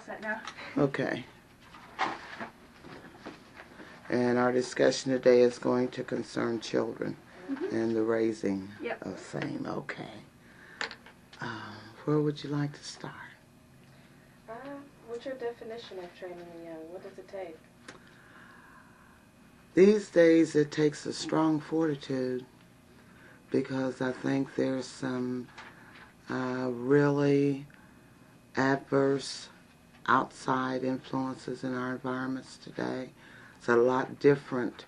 set now. Okay. And our discussion today is going to concern children and the raising of same. Okay. Where would you like to start? What's your definition of training the young? What does it take? These days it takes a strong fortitude, because I think there's some really adverse outside influences in our environments today. It's a lot different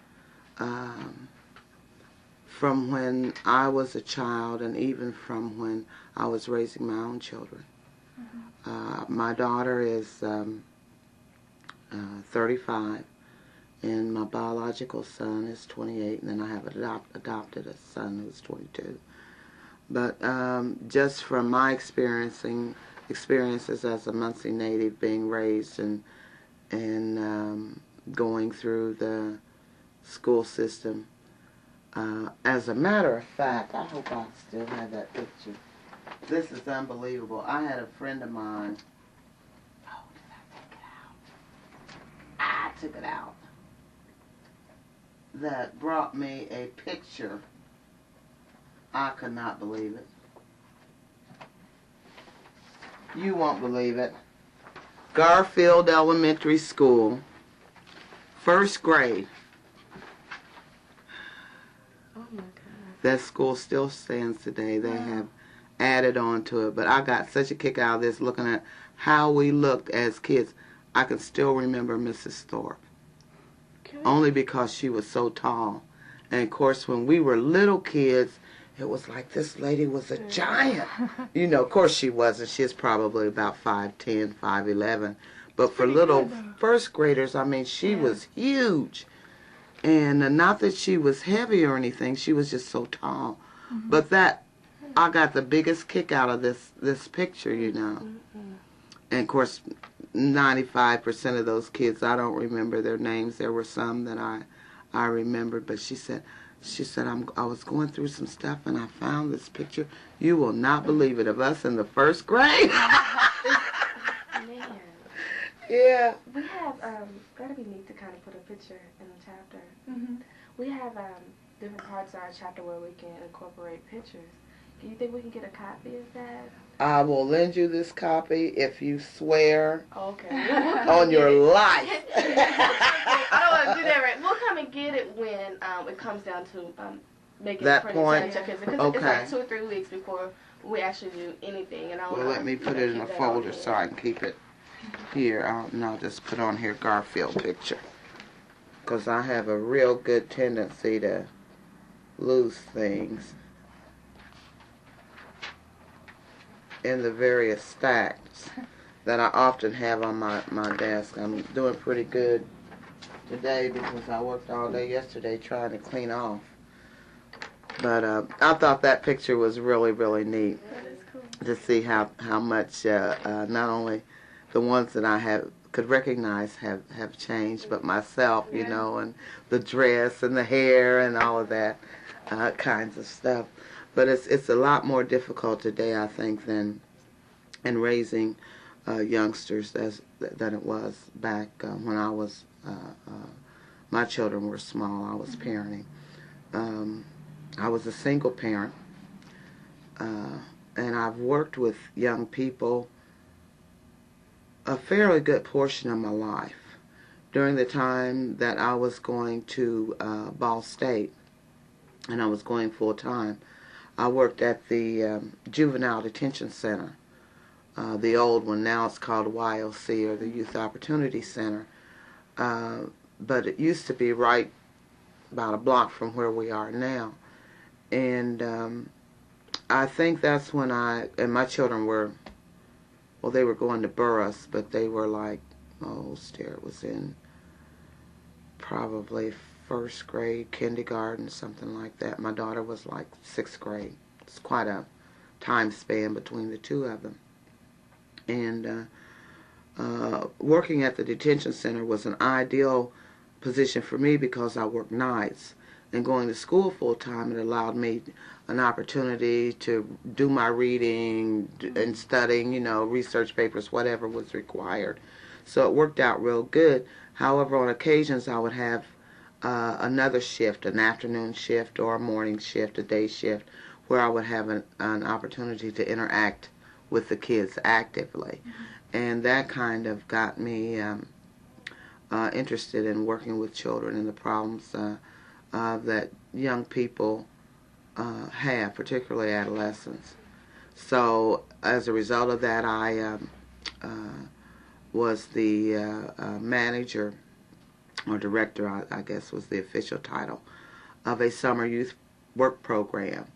from when I was a child, and even from when I was raising my own children. My daughter is 35, and my biological son is 28, and then I have adopted a son who's 22. But just from my experiences as a Muncie native, being raised and going through the school system, as a matter of fact, I hope I still have that picture. This is unbelievable. I had a friend of mine. Oh, did I take it out? I took it out. That brought me a picture. I could not believe it. You won't believe it. Garfield Elementary School, first grade. Oh my God. That school still stands today. They have added on to it, but I got such a kick out of this, looking at how we looked as kids. I can still remember Mrs. Thorpe, only because she was so tall. And of course, when we were little kids, it was like this lady was a giant. You know, of course she wasn't. She was probably about 5'10", 5'11". But for little first graders, I mean, she was huge. And not that she was heavy or anything, she was just so tall. But that, I got the biggest kick out of this picture, you know. And of course, 95% of those kids, I don't remember their names. There were some that I remembered, but she said, I was going through some stuff and I found this picture. You will not believe it, of us in the first grade. Man. Yeah. We have, that'd be neat to kind of put a picture in the chapter. We have different parts of our chapter where we can incorporate pictures. Do you think we can get a copy of that? I will lend you this copy if you swear Okay. on your life. I don't want to do that right. We'll come and get it when it comes down to making That it point? Because Okay. it's like 2 or 3 weeks before we actually do anything. And Well, let me put it in a folder so I can keep it here. And I'll just put on here Garfield picture, because I have a real good tendency to lose things in the various stacks that I often have on my desk. I'm doing pretty good today because I worked all day yesterday trying to clean off. But I thought that picture was really, really neat. That is cool. To see how much not only the ones that I could recognize have changed, but myself, you know, and the dress and the hair and all of that kinds of stuff. But it's a lot more difficult today, I think, than in raising youngsters than it was back when I was my children were small. I was parenting. I was a single parent, and I've worked with young people a fairly good portion of my life. During the time that I was going to Ball State, and I was going full time, I worked at the Juvenile Detention Center, the old one. Now it's called YOC, or the Youth Opportunity Center. But it used to be right about a block from where we are now. And I think that's when and my children were, well, they were going to Burris, but they were like, it was in probably first grade, kindergarten, something like that. My daughter was like 6th grade. It's quite a time span between the two of them. And working at the detention center was an ideal position for me because I worked nights. and going to school full time, it allowed me an opportunity to do my reading and studying, research papers, whatever was required. So it worked out real good. However, on occasions I would have another shift, an afternoon shift or a morning shift, a day shift, where I would have an opportunity to interact with the kids actively. And that kind of got me interested in working with children and the problems that young people have, particularly adolescents. So as a result of that, I was the manager or director, I guess was the official title, of a summer youth work program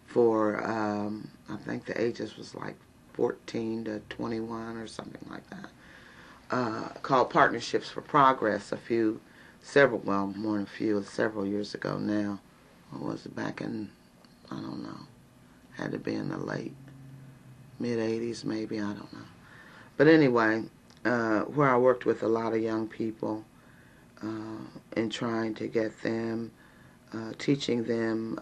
for, I think the ages was like 14 to 21 or something like that, called Partnerships for Progress several years ago now. What was it, back in, I don't know, had to be in the late, mid-80s maybe, I don't know. But anyway, where I worked with a lot of young people in trying to get them, teaching them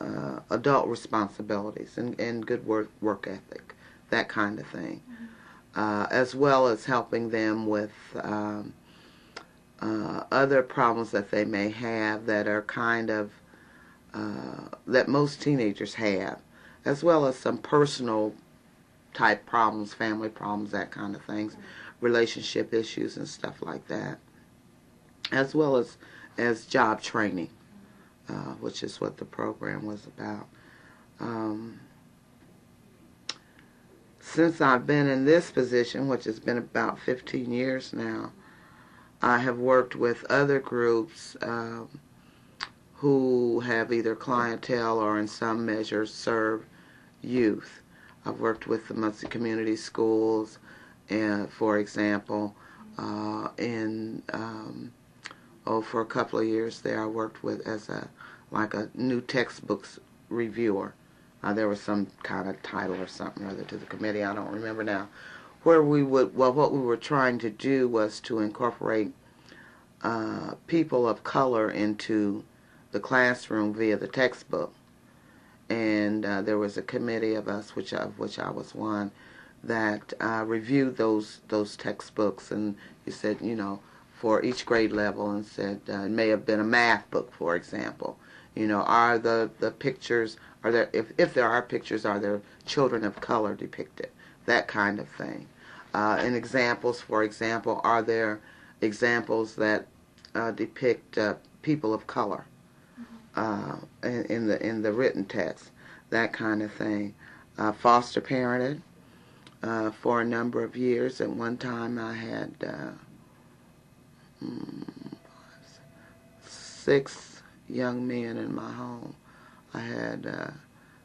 adult responsibilities and good work ethic, that kind of thing, as well as helping them with other problems that they may have that are kind of, that most teenagers have, as well as some personal type problems, family problems, that kind of things, relationship issues and stuff like that, as well as job training, which is what the program was about. Since I've been in this position, which has been about 15 years now, I have worked with other groups who have either clientele or in some measure serve youth. I've worked with the Muncie Community Schools, and for example, for a couple of years there I worked with as a new textbooks reviewer. There was some kind of title or something or other to the committee, I don't remember now, where what we were trying to do was to incorporate people of color into the classroom via the textbook. And there was a committee of us, of which I was one, that reviewed those textbooks, and you said, for each grade level, and said it may have been a math book, for example. Are the pictures, are there, if there are pictures, are there children of color depicted? That kind of thing. And examples, for example, are there examples that depict people of color in the written text? That kind of thing. Foster parented for a number of years. At one time I had 6 young men in my home. I had a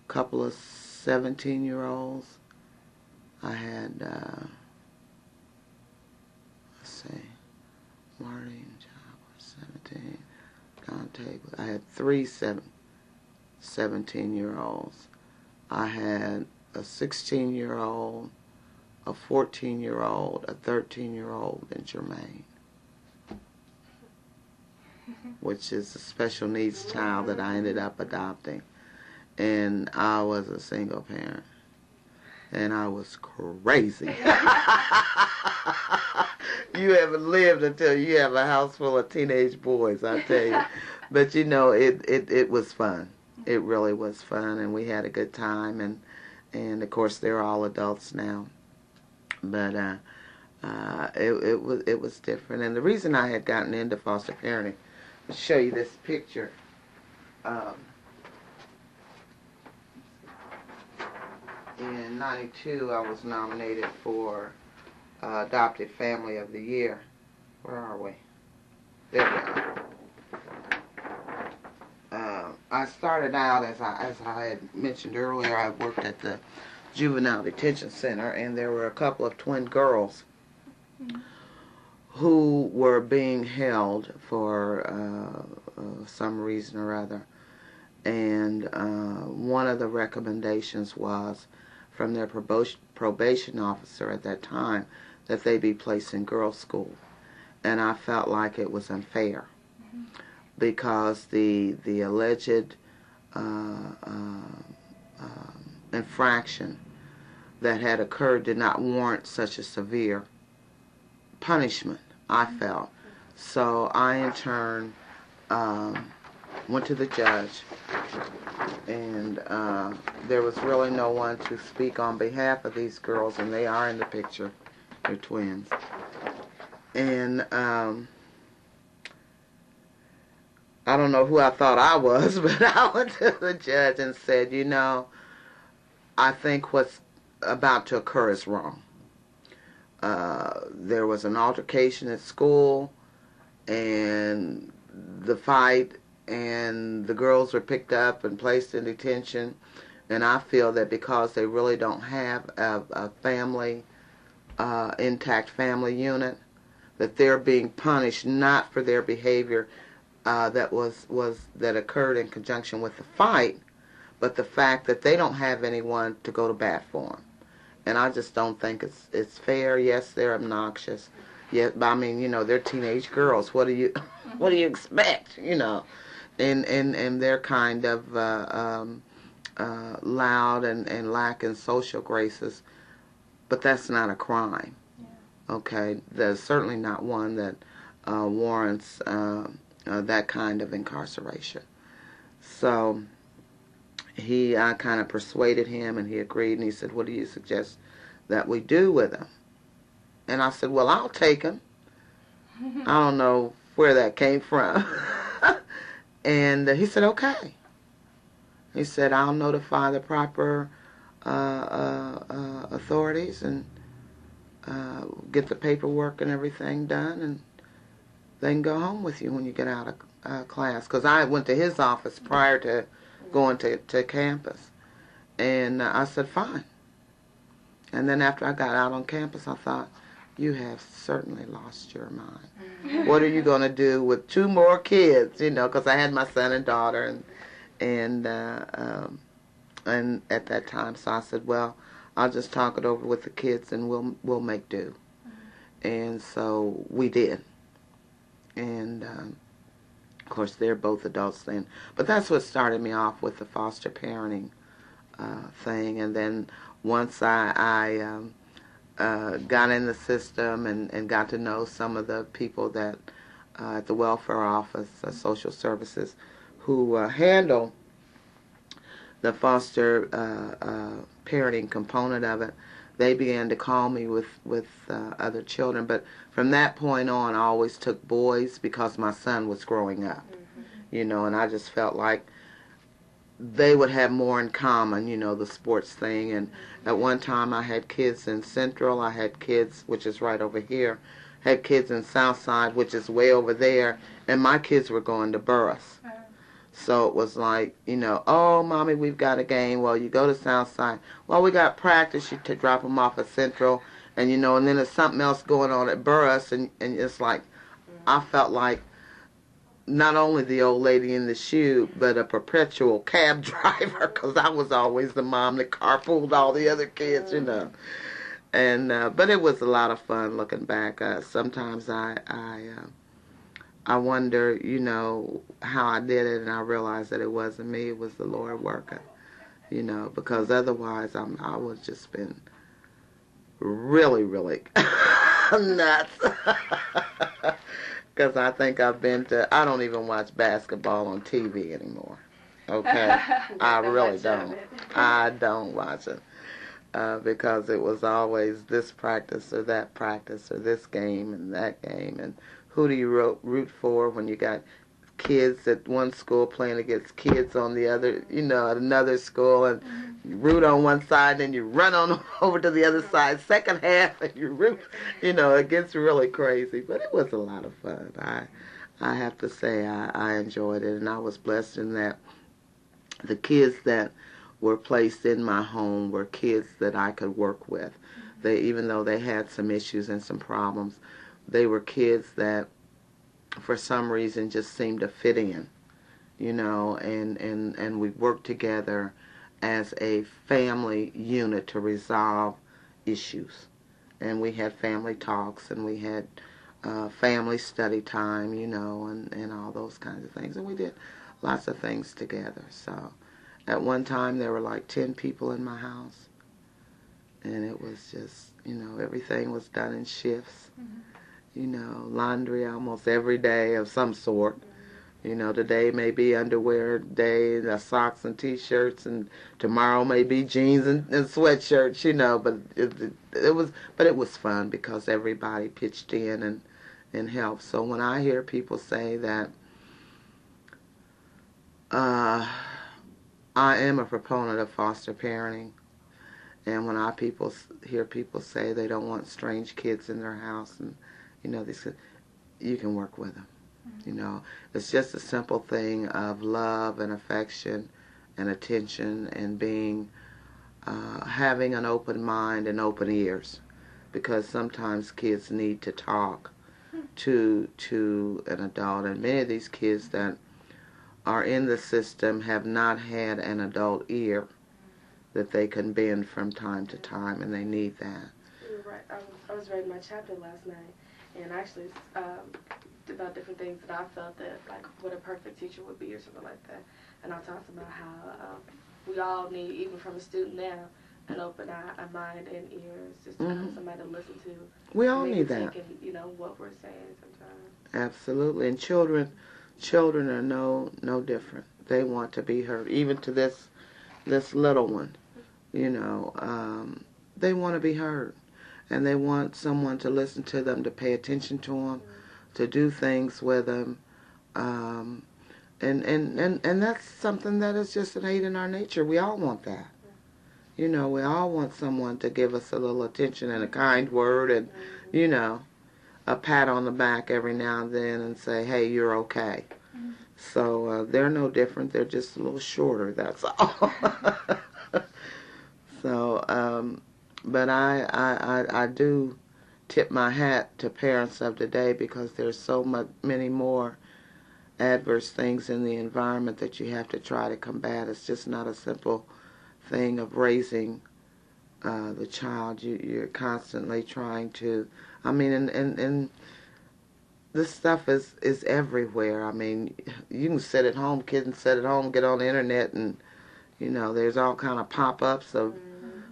couple of 17-year-olds. I had, Marty and John was 17. Dante, I had 3 17-year-olds. I had a 16-year-old, a 14-year-old, a 13-year-old, and Jermaine, which is a special needs child that I ended up adopting. And I was a single parent. And I was crazy. You haven't lived until you have a house full of teenage boys, I tell you. But it was fun. It really was fun, and we had a good time. And of course they're all adults now. But it was different. And the reason I had gotten into foster parenting, I'll show you this picture. In 92, I was nominated for Adopted Family of the Year. Where are we? There we are. I started out, as I had mentioned earlier, I worked at the Juvenile Detention Center, and there were a couple of twin girls who were being held for some reason or other. And one of the recommendations was from their probation officer at that time that they be placed in girls' school. And I felt like it was unfair. because the alleged infraction that had occurred did not warrant such a severe punishment, I felt. So I, in turn, went to the judge, and there was really no one to speak on behalf of these girls, and they are in the picture. They're twins. And I don't know who I thought I was, but I went to the judge and said, you know, I think what's about to occur is wrong. There was an altercation at school, and the fight, and the girls were picked up and placed in detention, and I feel that because they really don't have a family, intact family unit, that they're being punished not for their behavior that occurred in conjunction with the fight, but the fact that they don't have anyone to go to bat for them. And I just don't think it's fair. Yes, they're obnoxious. Yeah, I mean, you know, they're teenage girls. What do you expect? You know, and they're kind of loud and lacking social graces. But that's not a crime. Yeah. Okay, there's certainly not one that warrants that kind of incarceration. So I kind of persuaded him, and he agreed, and he said, what do you suggest that we do with him? And I said, well, I'll take him. I don't know where that came from. And he said, okay. He said, I'll notify the proper authorities and get the paperwork and everything done, and they can go home with you when you get out of class. Because I went to his office prior to going to campus. And I said, fine. And then after I got out on campus, I thought, you have certainly lost your mind. What are you going to do with 2 more kids? You know, because I had my son and daughter, and at that time, so I said, well, I'll just talk it over with the kids, and we'll make do. And so we did. And of course, they're both adults then. But that's what started me off with the foster parenting thing. And then once I got in the system and got to know some of the people that at the welfare office, social services, who handle the foster parenting component of it, they began to call me with other children. But from that point on, I always took boys because my son was growing up, you know, and I just felt like they would have more in common, you know, the sports thing. And at one time I had kids in Central, I had kids, which is right over here, had kids in Southside, which is way over there, and my kids were going to Burris. So it was like, you know, oh, Mommy, we've got a game. Well, you go to Southside. Well, we got practice. You drop them off at Central, and, you know, and then there's something else going on at Burris, and it's like, I felt like not only the old lady in the shoe, but a perpetual cab driver, because I was always the mom that carpooled all the other kids, you know. And but it was a lot of fun looking back. Sometimes I wonder, you know, how I did it, and I realized that it wasn't me, it was the Lord working, you know, because otherwise I would have just been really, really nuts. Because I think I don't even watch basketball on TV anymore, okay? I really don't. I don't watch it. Because it was always this practice or that practice or this game and that game, and who do you root for when you got kids at one school playing against kids on the other, you know, at another school, and you root on one side and you run on over to the other side, second half, and you root, you know, it gets really crazy. But it was a lot of fun. I have to say I enjoyed it, and I was blessed in that the kids that were placed in my home were kids that I could work with. They, even though they had some issues and some problems, they were kids that for some reason just seemed to fit in, you know, and we worked together as a family unit to resolve issues. And we had family talks, and we had family study time, you know, and all those kinds of things. And we did lots of things together. So at one time there were like 10 people in my house. And it was just, you know, everything was done in shifts. Mm-hmm. You know, laundry almost every day of some sort. Mm-hmm. You know, today may be underwear day, socks and T-shirts, and tomorrow may be jeans and sweatshirts, you know. But it was fun because everybody pitched in and helped. So when I hear people say that I am a proponent of foster parenting, and when hear people say they don't want strange kids in their house, and you know, you can work with them. Mm-hmm. You know, it's just a simple thing of love and affection and attention and having an open mind and open ears, because sometimes kids need to talk to an adult, and many of these kids that are in the system have not had an adult ear that they can bend from time to time, and they need that. You're right. I was reading my chapter last night, and actually about different things that I felt that, like, what a perfect teacher would be or something like that. And I talked about how we all need, even from a student now, an open eye, a mind and ears, just to have somebody to listen to. We all need that. Taking, you know, what we're saying sometimes. Absolutely. And children are no different. They want to be heard, even to this little one. You know, they want to be heard, and they want someone to listen to them, to pay attention to them, to do things with them, and that's something that is just innate in our nature. We all want that. You know, we all want someone to give us a little attention and a kind word, and you know, a pat on the back every now and then, and say, "Hey, you're okay." So they're no different. They're just a little shorter. That's all. So, but I do tip my hat to parents of today, because there's so many more adverse things in the environment that you have to try to combat. It's just not a simple thing of raising the child. You're constantly trying to, I mean, and this stuff is everywhere. I mean, you can sit at home, kids can sit at home, get on the internet, and you know, there's all kind of pop-ups of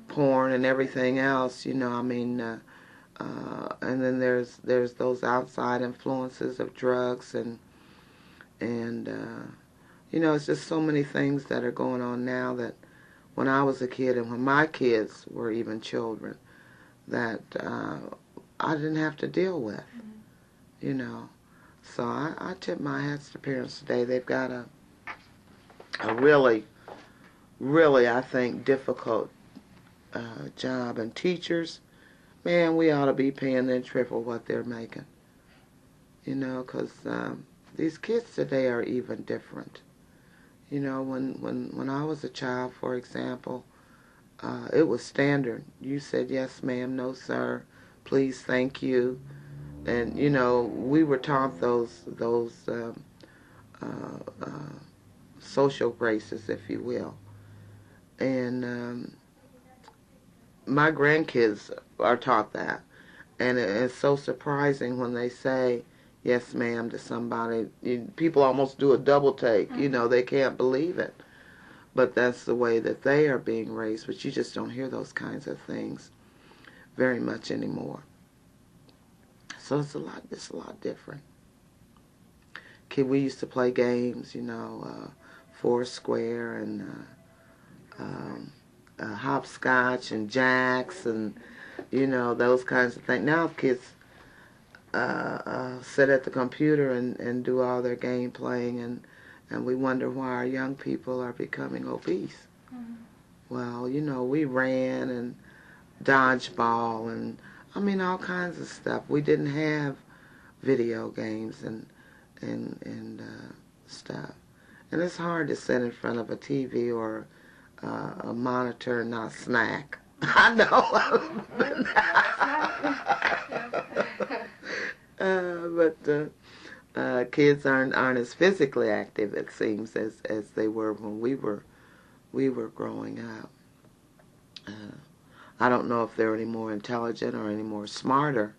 porn and everything else, you know, I mean, and then there's those outside influences of drugs and you know, it's just so many things that are going on now that when I was a kid and when my kids were even children, that I didn't have to deal with, you know. So I tip my hats to parents today. They've got a really, I think, difficult job. And teachers, man, we ought to be paying them triple what they're making. You know, because these kids today are even different. You know, when I was a child, for example, it was standard. You said yes, ma'am, no, sir, please, thank you. And, you know, we were taught those social graces, if you will. And my grandkids are taught that. And it's so surprising when they say yes, ma'am, to somebody. People almost do a double take. You know, they can't believe it. But that's the way that they are being raised. But you just don't hear those kinds of things very much anymore. So it's a lot different. Kid, we used to play games, you know, Foursquare and hopscotch and jacks and, you know, those kinds of things. Now kids sit at the computer and do all their game playing, and we wonder why our young people are becoming obese. Mm-hmm. Well, you know, we ran and dodgeball and, I mean, all kinds of stuff. We didn't have video games and stuff. And it's hard to sit in front of a TV or a monitor and not snack. I know. But kids aren't as physically active, it seems, as they were when we were growing up. I don't know if they're any more intelligent or any more smarter,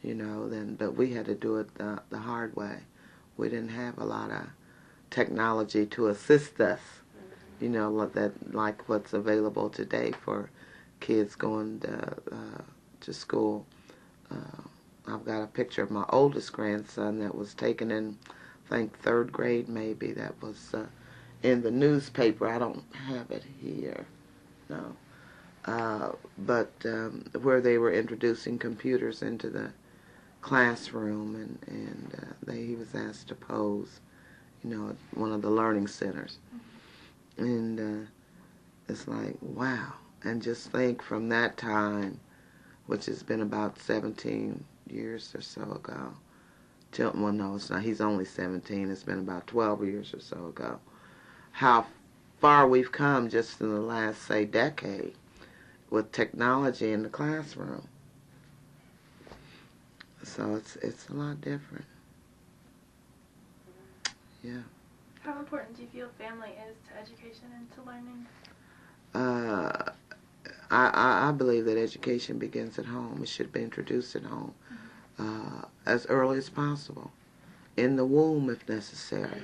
you know, but we had to do it the hard way. We didn't have a lot of technology to assist us, you know, like what's available today for kids going to school. I've got a picture of my oldest grandson that was taken in, I think, 3rd grade maybe. That was in the newspaper. I don't have it here, no. But where they were introducing computers into the classroom, and he was asked to pose, you know, at one of the learning centers. And it's like, wow. And just think from that time, which has been about 17 years or so ago, well, no, it's not. He's only 17. It's been about 12 years or so ago. How far we've come just in the last, say, decade with technology in the classroom. So it's a lot different. Yeah. How important do you feel family is to education and to learning? I believe that education begins at home. It should be introduced at home as early as possible, in the womb if necessary.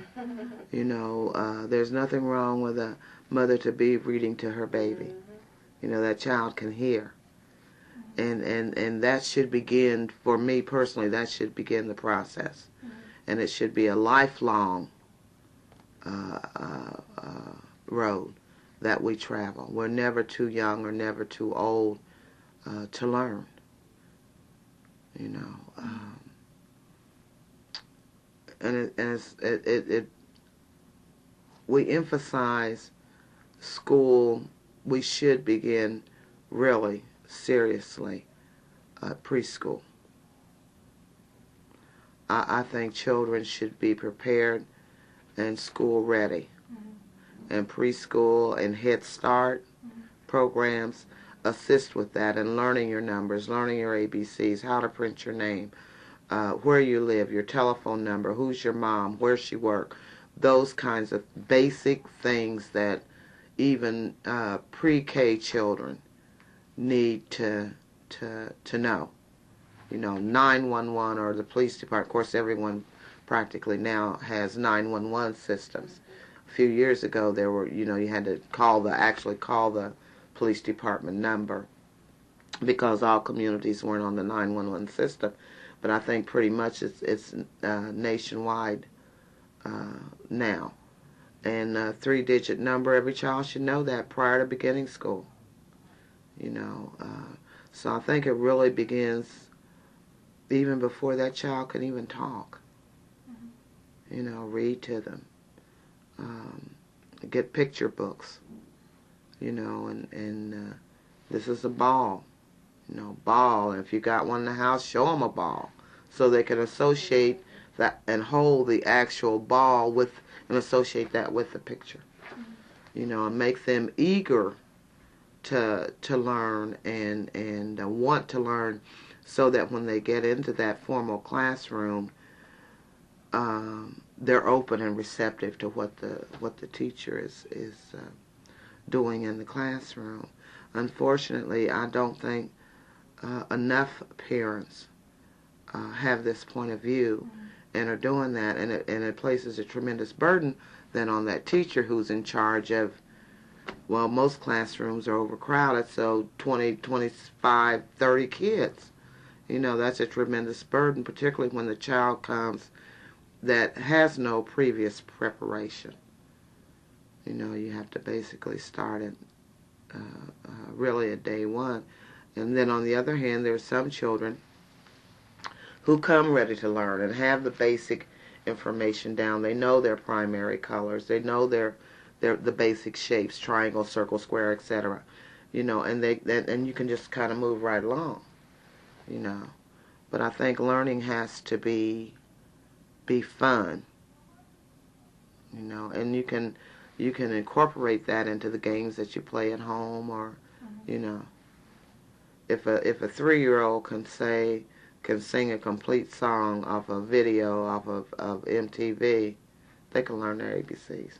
You know, there's nothing wrong with a mother to be reading to her baby. You know, that child can hear. And that should begin, for me personally, that should begin the process. And it should be a lifelong road that we travel. We're never too young or never too old to learn. You know, we emphasize school. We should begin really seriously preschool. I think children should be prepared and school ready. And preschool and Head Start programs assist with that, and learning your numbers, learning your ABCs, how to print your name, where you live, your telephone number, who's your mom, where she works, those kinds of basic things that even pre-K children need to know. You know, 911 or the police department. Of course, everyone practically now has 911 systems. A few years ago, there were, you know, you had to actually call the police department number because all communities weren't on the 911 system. But I think pretty much it's nationwide now. And a 3-digit number, every child should know that prior to beginning school. You know, so I think it really begins even before that child can even talk. You know, read to them. Get picture books. You know, and this is a ball. You know, ball. And if you got one in the house, show them a ball so they can associate that and hold the actual ball with and associate that with the picture. You know, and make them eager to learn and want to learn, so that when they get into that formal classroom, they're open and receptive to what the teacher is doing in the classroom. Unfortunately, I don't think enough parents have this point of view and are doing that, and it places a tremendous burden then on that teacher who's in charge of, well, most classrooms are overcrowded, so 20, 25, 30 kids. You know, that's a tremendous burden, particularly when the child comes that has no previous preparation. You know, you have to basically start at really at day one. And then on the other hand, there are some children who come ready to learn and have the basic information down. They know their primary colors. They know the basic shapes, triangle, circle, square, etc. You know, and and you can just kind of move right along. You know, but I think learning has to be fun. You know, and you can incorporate that into the games that you play at home, or you know, if a 3-year-old can sing a complete song off a video off of MTV, they can learn their ABCs.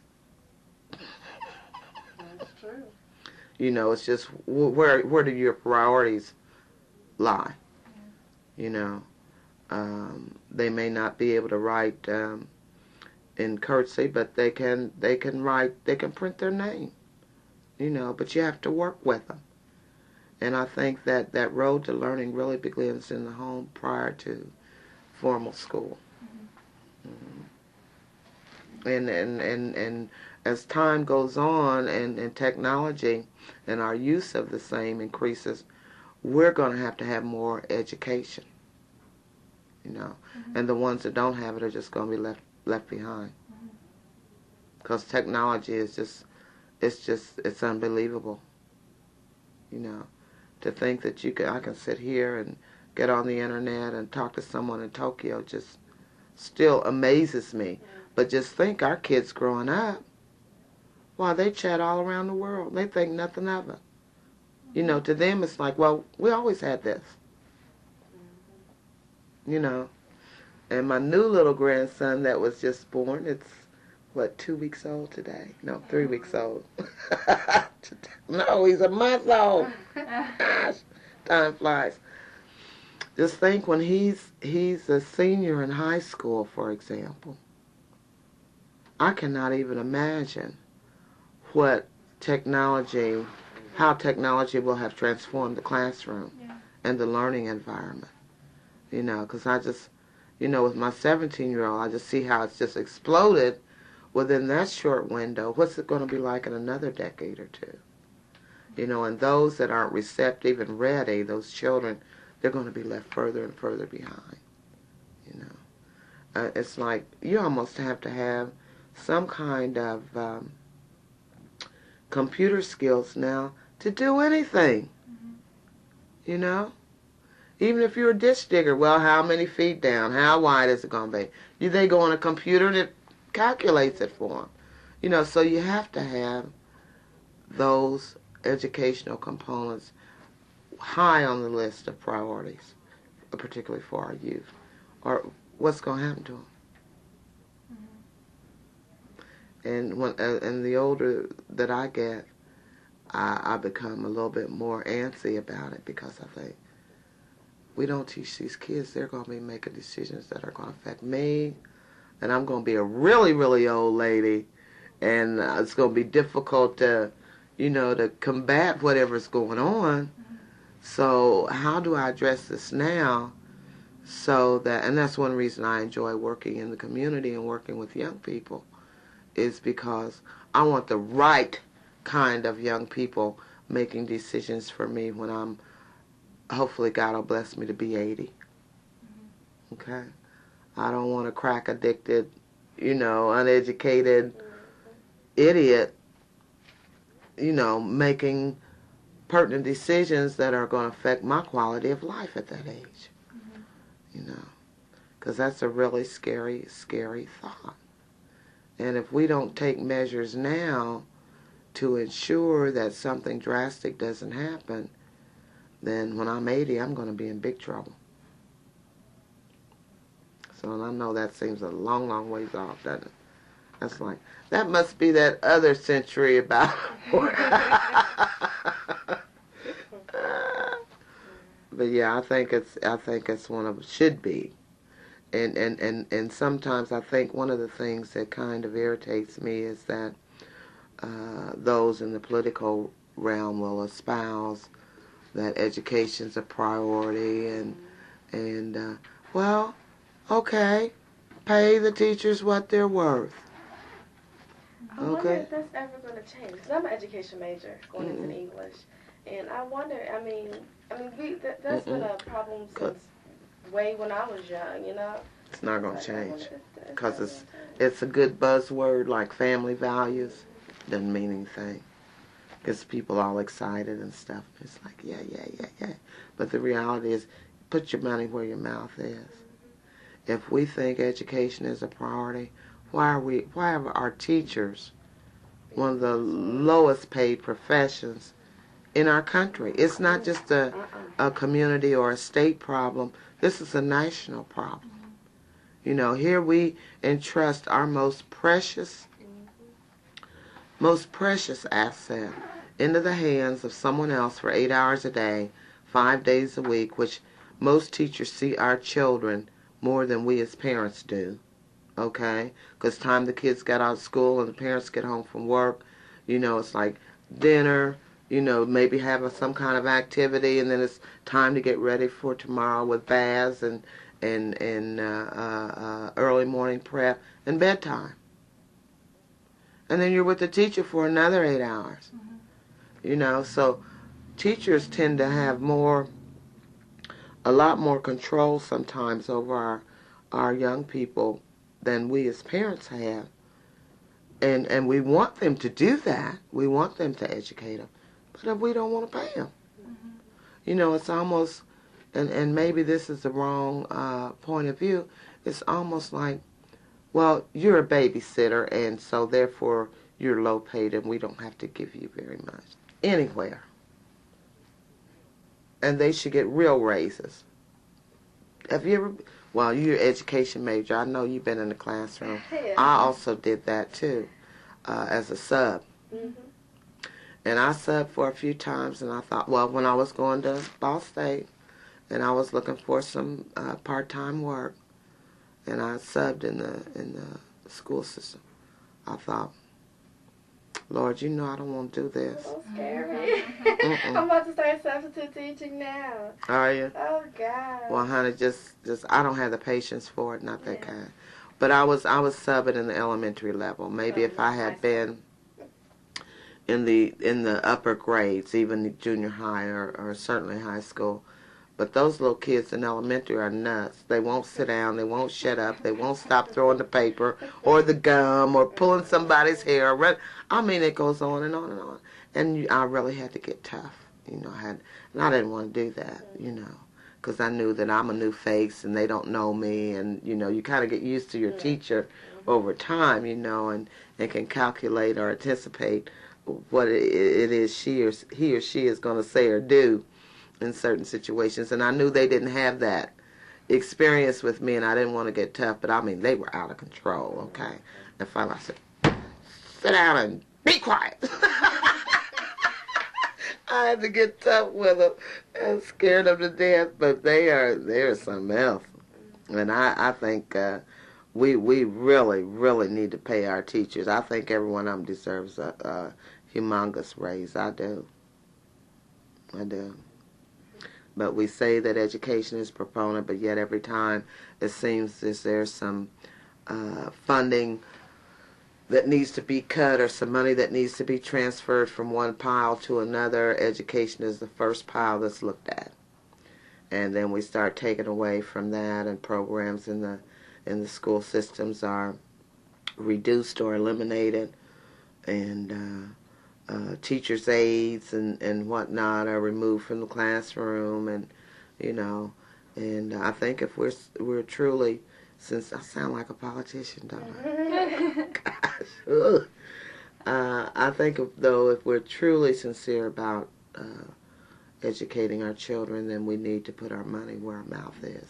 That's true. You know, it's just where do your priorities lie? You know, They may not be able to write in cursive, but they can write. They can print their name, But you have to work with them. And I think that road to learning really begins in the home prior to formal school. And as time goes on and technology and our use of the same increases, we're going to have more education, and the ones that don't have it are just going to be left behind. Because technology is it's unbelievable, to think that I can sit here and get on the internet and talk to someone in Tokyo just still amazes me. But just think, our kids growing up, they chat all around the world. They think nothing of it. To them it's like, well, we always had this. And my new little grandson that was just born, it's, 2 weeks old today? No, 3 weeks old. No, he's a month old. Gosh, time flies. Just think, when he's a senior in high school, for example, I cannot even imagine how technology will have transformed the classroom and the learning environment. Because I just, with my 17-year-old, I just see how it's just exploded within that short window. What's it going to be like in another decade or two? And those that aren't receptive and ready, those children, they're going to be left further and further behind. It's like you almost have to have some kind of computer skills now to do anything. Even if you're a ditch digger, well, how many feet down? How wide is it going to be? They go on a computer and it calculates it for them. So you have to have those educational components high on the list of priorities, particularly for our youth, or what's going to happen to them. And the older that I get, I become a little bit more antsy about it, because I think, we don't teach these kids, they're going to be making decisions that are going to affect me, and I'm going to be a really, really old lady, and it's going to be difficult to, to combat whatever's going on. So how do I address this now, and that's one reason I enjoy working in the community and working with young people, is because I want the right kind of young people making decisions for me when I'm, hopefully God will bless me to be 80. Okay? I don't want a crack addicted, uneducated idiot, making pertinent decisions that are going to affect my quality of life at that age. Because that's a really scary, scary thought. And if we don't take measures now to ensure that something drastic doesn't happen, then when I'm 80, I'm going to be in big trouble. So, and I know that seems a long, long ways off, doesn't it? That's like, that must be that other century about. But yeah, I think it's one of, should be. And sometimes I think one of the things that kind of irritates me is that those in the political realm will espouse that education's a priority and well, okay, pay the teachers what they're worth. I wonder if that's ever going to change. Because I'm an education major going into English, and I wonder. I mean, that's been a problem since way when I was young. It's not going to change because it's a good buzzword like family values. Doesn't mean anything. Gets people all excited and stuff. It's like, yeah. But the reality is, put your money where your mouth is. If we think education is a priority, why are our teachers one of the lowest paid professions in our country? It's not just a community or a state problem. This is a national problem. Here we entrust our most precious asset into the hands of someone else for 8 hours a day, 5 days a week, which most teachers see our children more than we as parents do, okay? Because time the kids got out of school and the parents get home from work, it's like dinner, maybe have some kind of activity, and then it's time to get ready for tomorrow with baths and early morning prep and bedtime. And then you're with the teacher for another 8 hours. So teachers tend to have a lot more control sometimes over our young people than we as parents have. And we want them to do that. We want them to educate them. But we don't want to pay them. It's almost, and maybe this is the wrong point of view, it's almost like, well, you're a babysitter, and so therefore you're low paid and we don't have to give you very much anywhere. And they should get real raises. Have you ever, well, you're an education major. I know you've been in the classroom. Yeah. I also did that too, as a sub. And I subbed for a few times, and I thought, well, when I was going to Ball State, and I was looking for some part-time work, and I subbed in the school system, I thought, Lord, I don't want to do this. So scary. I'm about to start substitute teaching now. Are you? Oh, God. Well, honey, just I don't have the patience for it, not that kind. But I was subbing in the elementary level. Maybe if I had been in the upper grades, even the junior high or certainly high school. But those little kids in elementary are nuts. They won't sit down. They won't shut up. They won't stop throwing the paper or the gum or pulling somebody's hair. I mean, it goes on and on and on. And I really had to get tough. And I didn't want to do that, because I knew that I'm a new face and they don't know me. And, you kind of get used to your teacher over time, and can calculate or anticipate what it is he or she is going to say or do in certain situations. And I knew they didn't have that experience with me, and I didn't want to get tough, but I mean, they were out of control, okay? And finally I said, sit down and be quiet. I had to get tough with them and scared them to death, but they're something else. And I think we really, really need to pay our teachers. I think every one of them deserves a humongous raise. I do. But we say that education is proponent, but yet every time it seems there's some funding that needs to be cut or some money that needs to be transferred from one pile to another, education is the first pile that's looked at. And then we start taking away from that, and programs in the school systems are reduced or eliminated, and teachers' aides and whatnot are removed from the classroom, and and I think if we're truly, since I sound like a politician, don't I? Gosh, I think if we're truly sincere about educating our children, then we need to put our money where our mouth is.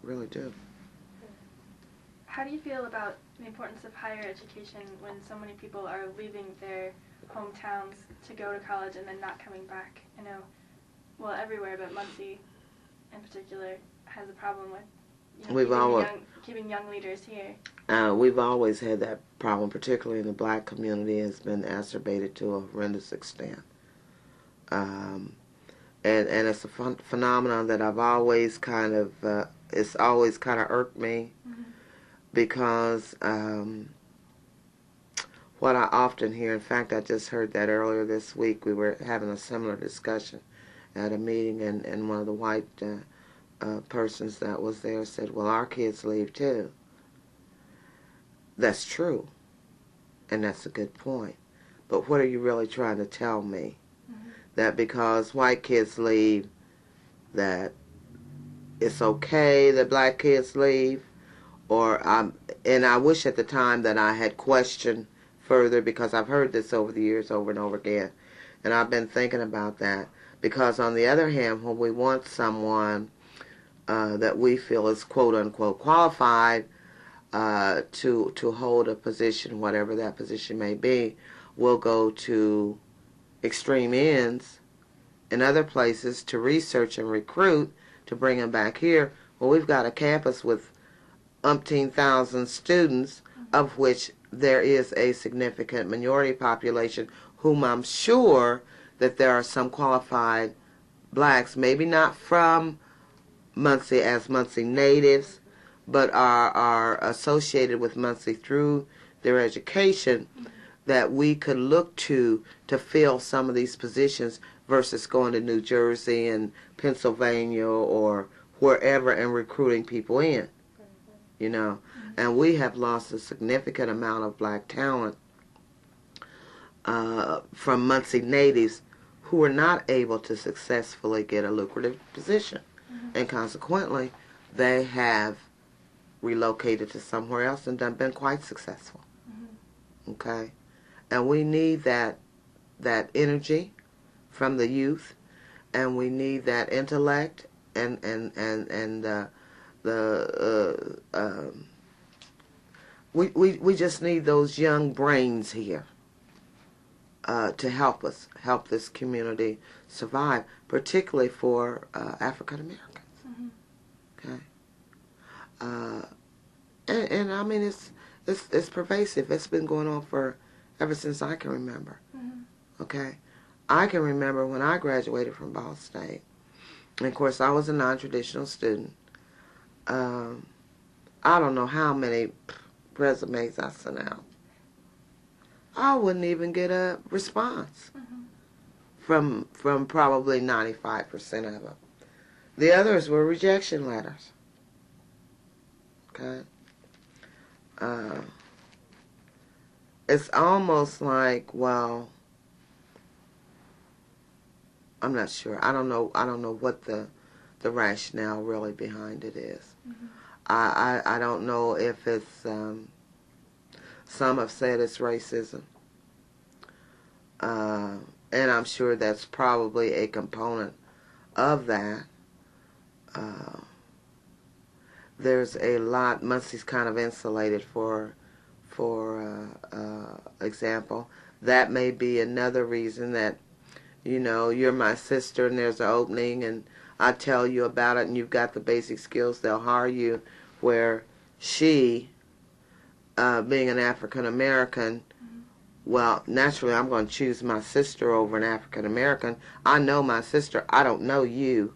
Really do. How do you feel about the importance of higher education when so many people are leaving their hometowns to go to college and then not coming back? I know, well, everywhere, but Muncie in particular has a problem with keeping young leaders here. We've always had that problem, particularly in the black community. It's been exacerbated to a horrendous extent. And it's a phenomenon that I've always kind of, it's always kind of irked me. Because what I often hear, in fact, I just heard that earlier this week, we were having a similar discussion at a meeting, and one of the white persons that was there said, well, our kids leave too. That's true, and that's a good point. But what are you really trying to tell me? That because white kids leave, that it's okay that black kids leave? And I wish at the time that I had questioned further, because I've heard this over the years over and over again, and I've been thinking about that. Because on the other hand, when we want someone that we feel is quote unquote qualified to hold a position, whatever that position may be, we'll go to extreme ends in other places to research and recruit to bring them back here. Well, we've got a campus with umpteen thousand students, of which there is a significant minority population whom I'm sure that there are some qualified blacks, maybe not from Muncie as Muncie natives, but are associated with Muncie through their education, that we could look to fill some of these positions versus going to New Jersey and Pennsylvania or wherever and recruiting people in, you know. And we have lost a significant amount of black talent from Muncie natives who are not able to successfully get a lucrative position. And consequently, they have relocated to somewhere else and been quite successful. Okay? And we need that energy from the youth, and we need that intellect we just need those young brains here to help this community survive, particularly for African Americans. Okay, and I mean it's pervasive. It's been going on for ever since I can remember. Okay, I can remember when I graduated from Ball State, and of course I was a non-traditional student. I don't know how many resumes I sent out. I wouldn't even get a response from probably 95% of them. The others were rejection letters. Okay? It's almost like, well, I'm not sure. I don't know what the rationale really behind it is. I don't know if it's some have said it's racism, and I'm sure that's probably a component of that. There's a lot. Muncie's kind of insulated for example. That may be another reason that, you know, you're my sister and there's an opening and I tell you about it and you've got the basic skills, they'll hire you, where she, being an African American, well, naturally I'm going to choose my sister over an African American. I know my sister. I don't know you.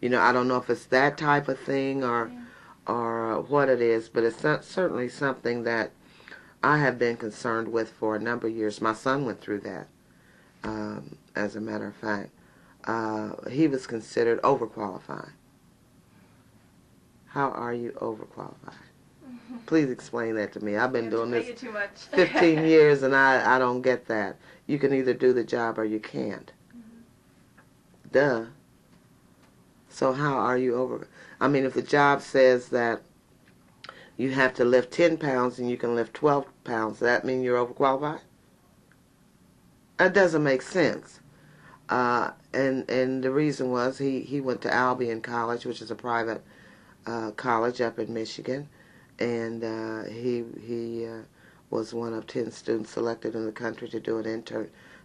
You know, I don't know if it's that type of thing or what it is, but it's certainly something that I have been concerned with for a number of years. My son went through that, as a matter of fact. He was considered overqualified. How are you overqualified? Please explain that to me. I've been doing this 15 years and I don't get that. You can either do the job or you can't. Duh. So how are you over? I mean, if the job says that you have to lift 10 pounds and you can lift 12 pounds, does that mean you're overqualified? That doesn't make sense. And the reason was he went to Albion College, which is a private college up in Michigan, and he was one of 10 students selected in the country to do an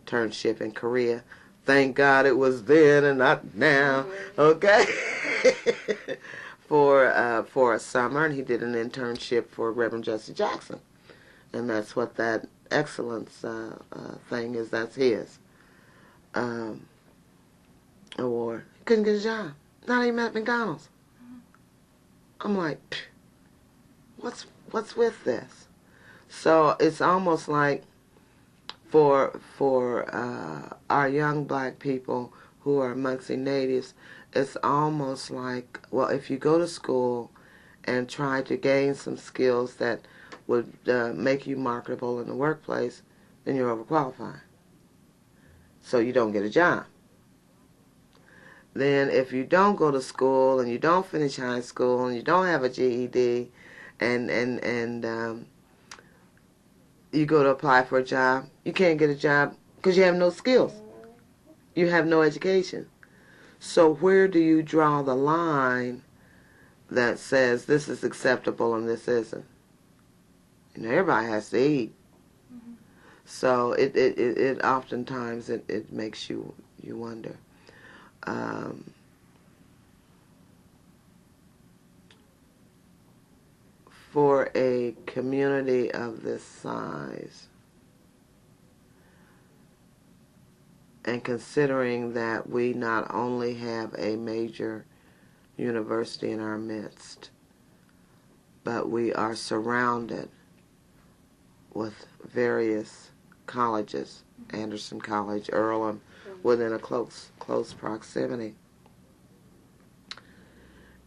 internship in Korea. Thank God it was then and not now. Okay. For a summer, and he did an internship for Reverend Jesse Jackson, and that's what that excellence thing is. That's his award. He couldn't get a job, not even at McDonald's. I'm like, what's with this? So it's almost like for our young black people who are Muncie natives, it's almost like, well, if you go to school and try to gain some skills that would make you marketable in the workplace, then you're overqualified. So you don't get a job. Then if you don't go to school and you don't finish high school and you don't have a GED and you go to apply for a job, you can't get a job because you have no skills. You have no education. So where do you draw the line that says this is acceptable and this isn't? You know, everybody has to eat. So it oftentimes it makes you wonder. for a community of this size, and considering that we not only have a major university in our midst, but we are surrounded with various colleges, Anderson College, Earlham, within a close proximity.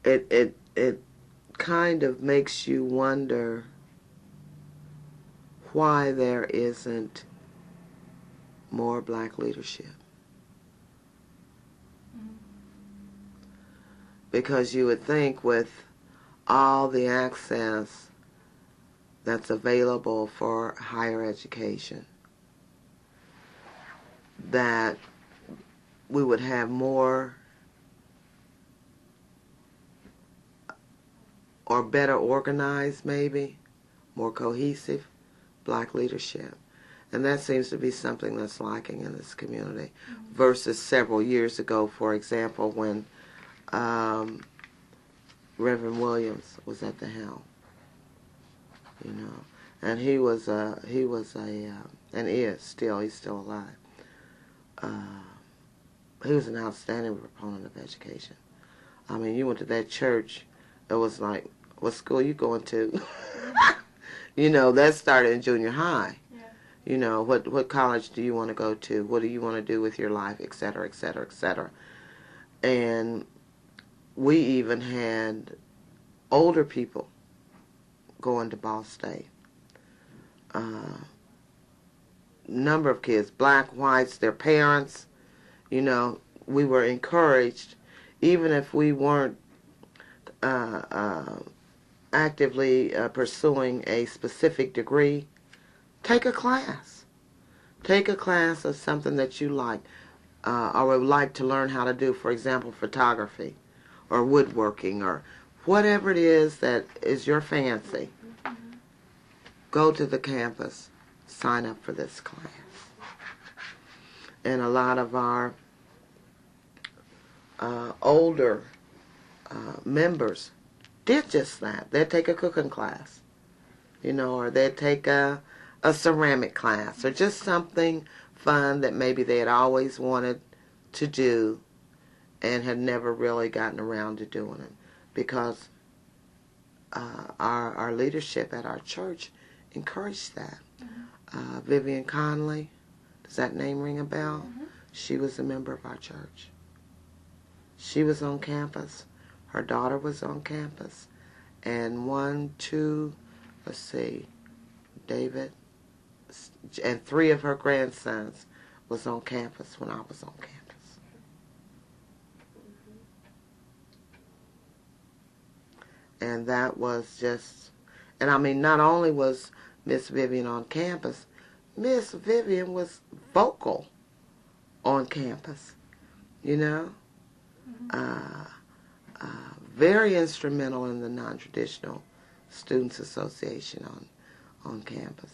It kind of makes you wonder why there isn't more black leadership. Because you would think with all the access that's available for higher education that we would have more or better organized, maybe, more cohesive black leadership. And that seems to be something that's lacking in this community versus several years ago, for example, when Reverend Williams was at the helm, you know, and he was and he's still alive. He was an outstanding proponent of education. I mean, you went to that church, it was like, what school you going to? You know, that started in junior high. Yeah. You know, what college do you want to go to? What do you want to do with your life, et cetera, et cetera, et cetera. And we even had older people going to Ball State. Number of kids, black, whites, their parents, you know, we were encouraged, even if we weren't actively pursuing a specific degree, take a class. Take a class of something that you like or would like to learn how to do, for example, photography or woodworking or whatever it is that is your fancy. Go to the campus, sign up for this class. And a lot of our older members did just that. They'd take a cooking class, you know, or they'd take a ceramic class or just something fun that maybe they had always wanted to do and had never really gotten around to doing it, because our leadership at our church encouraged that. Vivian Conley, does that name ring a bell? She was a member of our church. She was on campus. Her daughter was on campus. And David, and 3 of her grandsons was on campus when I was on campus. And that was just, and I mean, not only was Miss Vivian on campus, Miss Vivian was vocal on campus, you know? Very instrumental in the Non-Traditional Students Association on campus.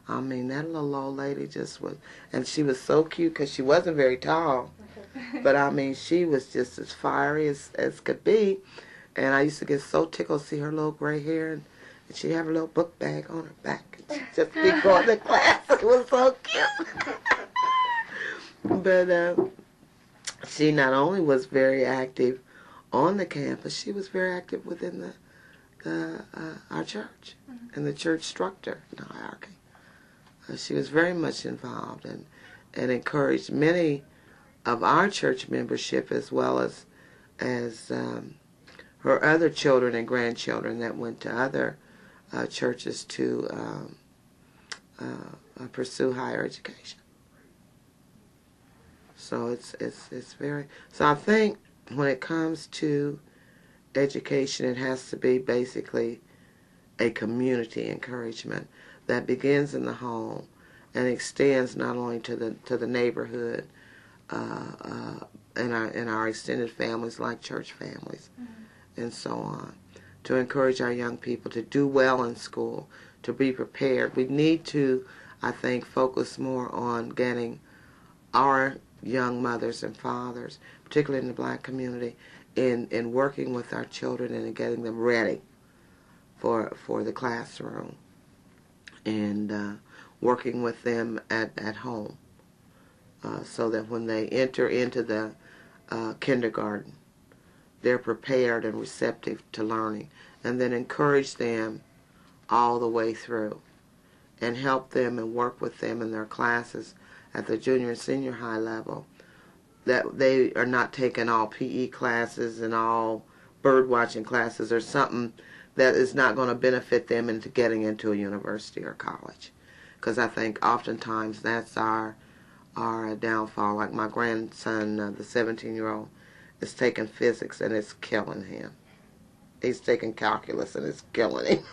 I mean, that little old lady just was, and she was so cute because she wasn't very tall, but I mean, she was just as fiery as could be. And I used to get so tickled to see her little gray hair, and she'd have her little book bag on her back, and she'd just be going to class. It was so cute. But she not only was very active on the campus, she was very active within our church and the church structure and hierarchy. She was very much involved and encouraged many of our church membership, as well as her other children and grandchildren that went to other churches to pursue higher education. So it's very, so I think when it comes to education, it has to be basically a community encouragement that begins in the home and extends not only to the neighborhood and our extended families like church families and so on, to encourage our young people to do well in school, to be prepared. We need to, I think, focus more on getting our young mothers and fathers, particularly in the black community, in working with our children and in getting them ready for the classroom, and working with them at home, so that when they enter into the kindergarten, they're prepared and receptive to learning, and then encourage them all the way through, and help them and work with them in their classes at the junior and senior high level, that they are not taking all PE classes and all bird watching classes or something that is not going to benefit them into getting into a university or college. Because I think oftentimes that's our downfall. Like my grandson, the 17-year-old, is taking physics and it's killing him. He's taking calculus and it's killing him.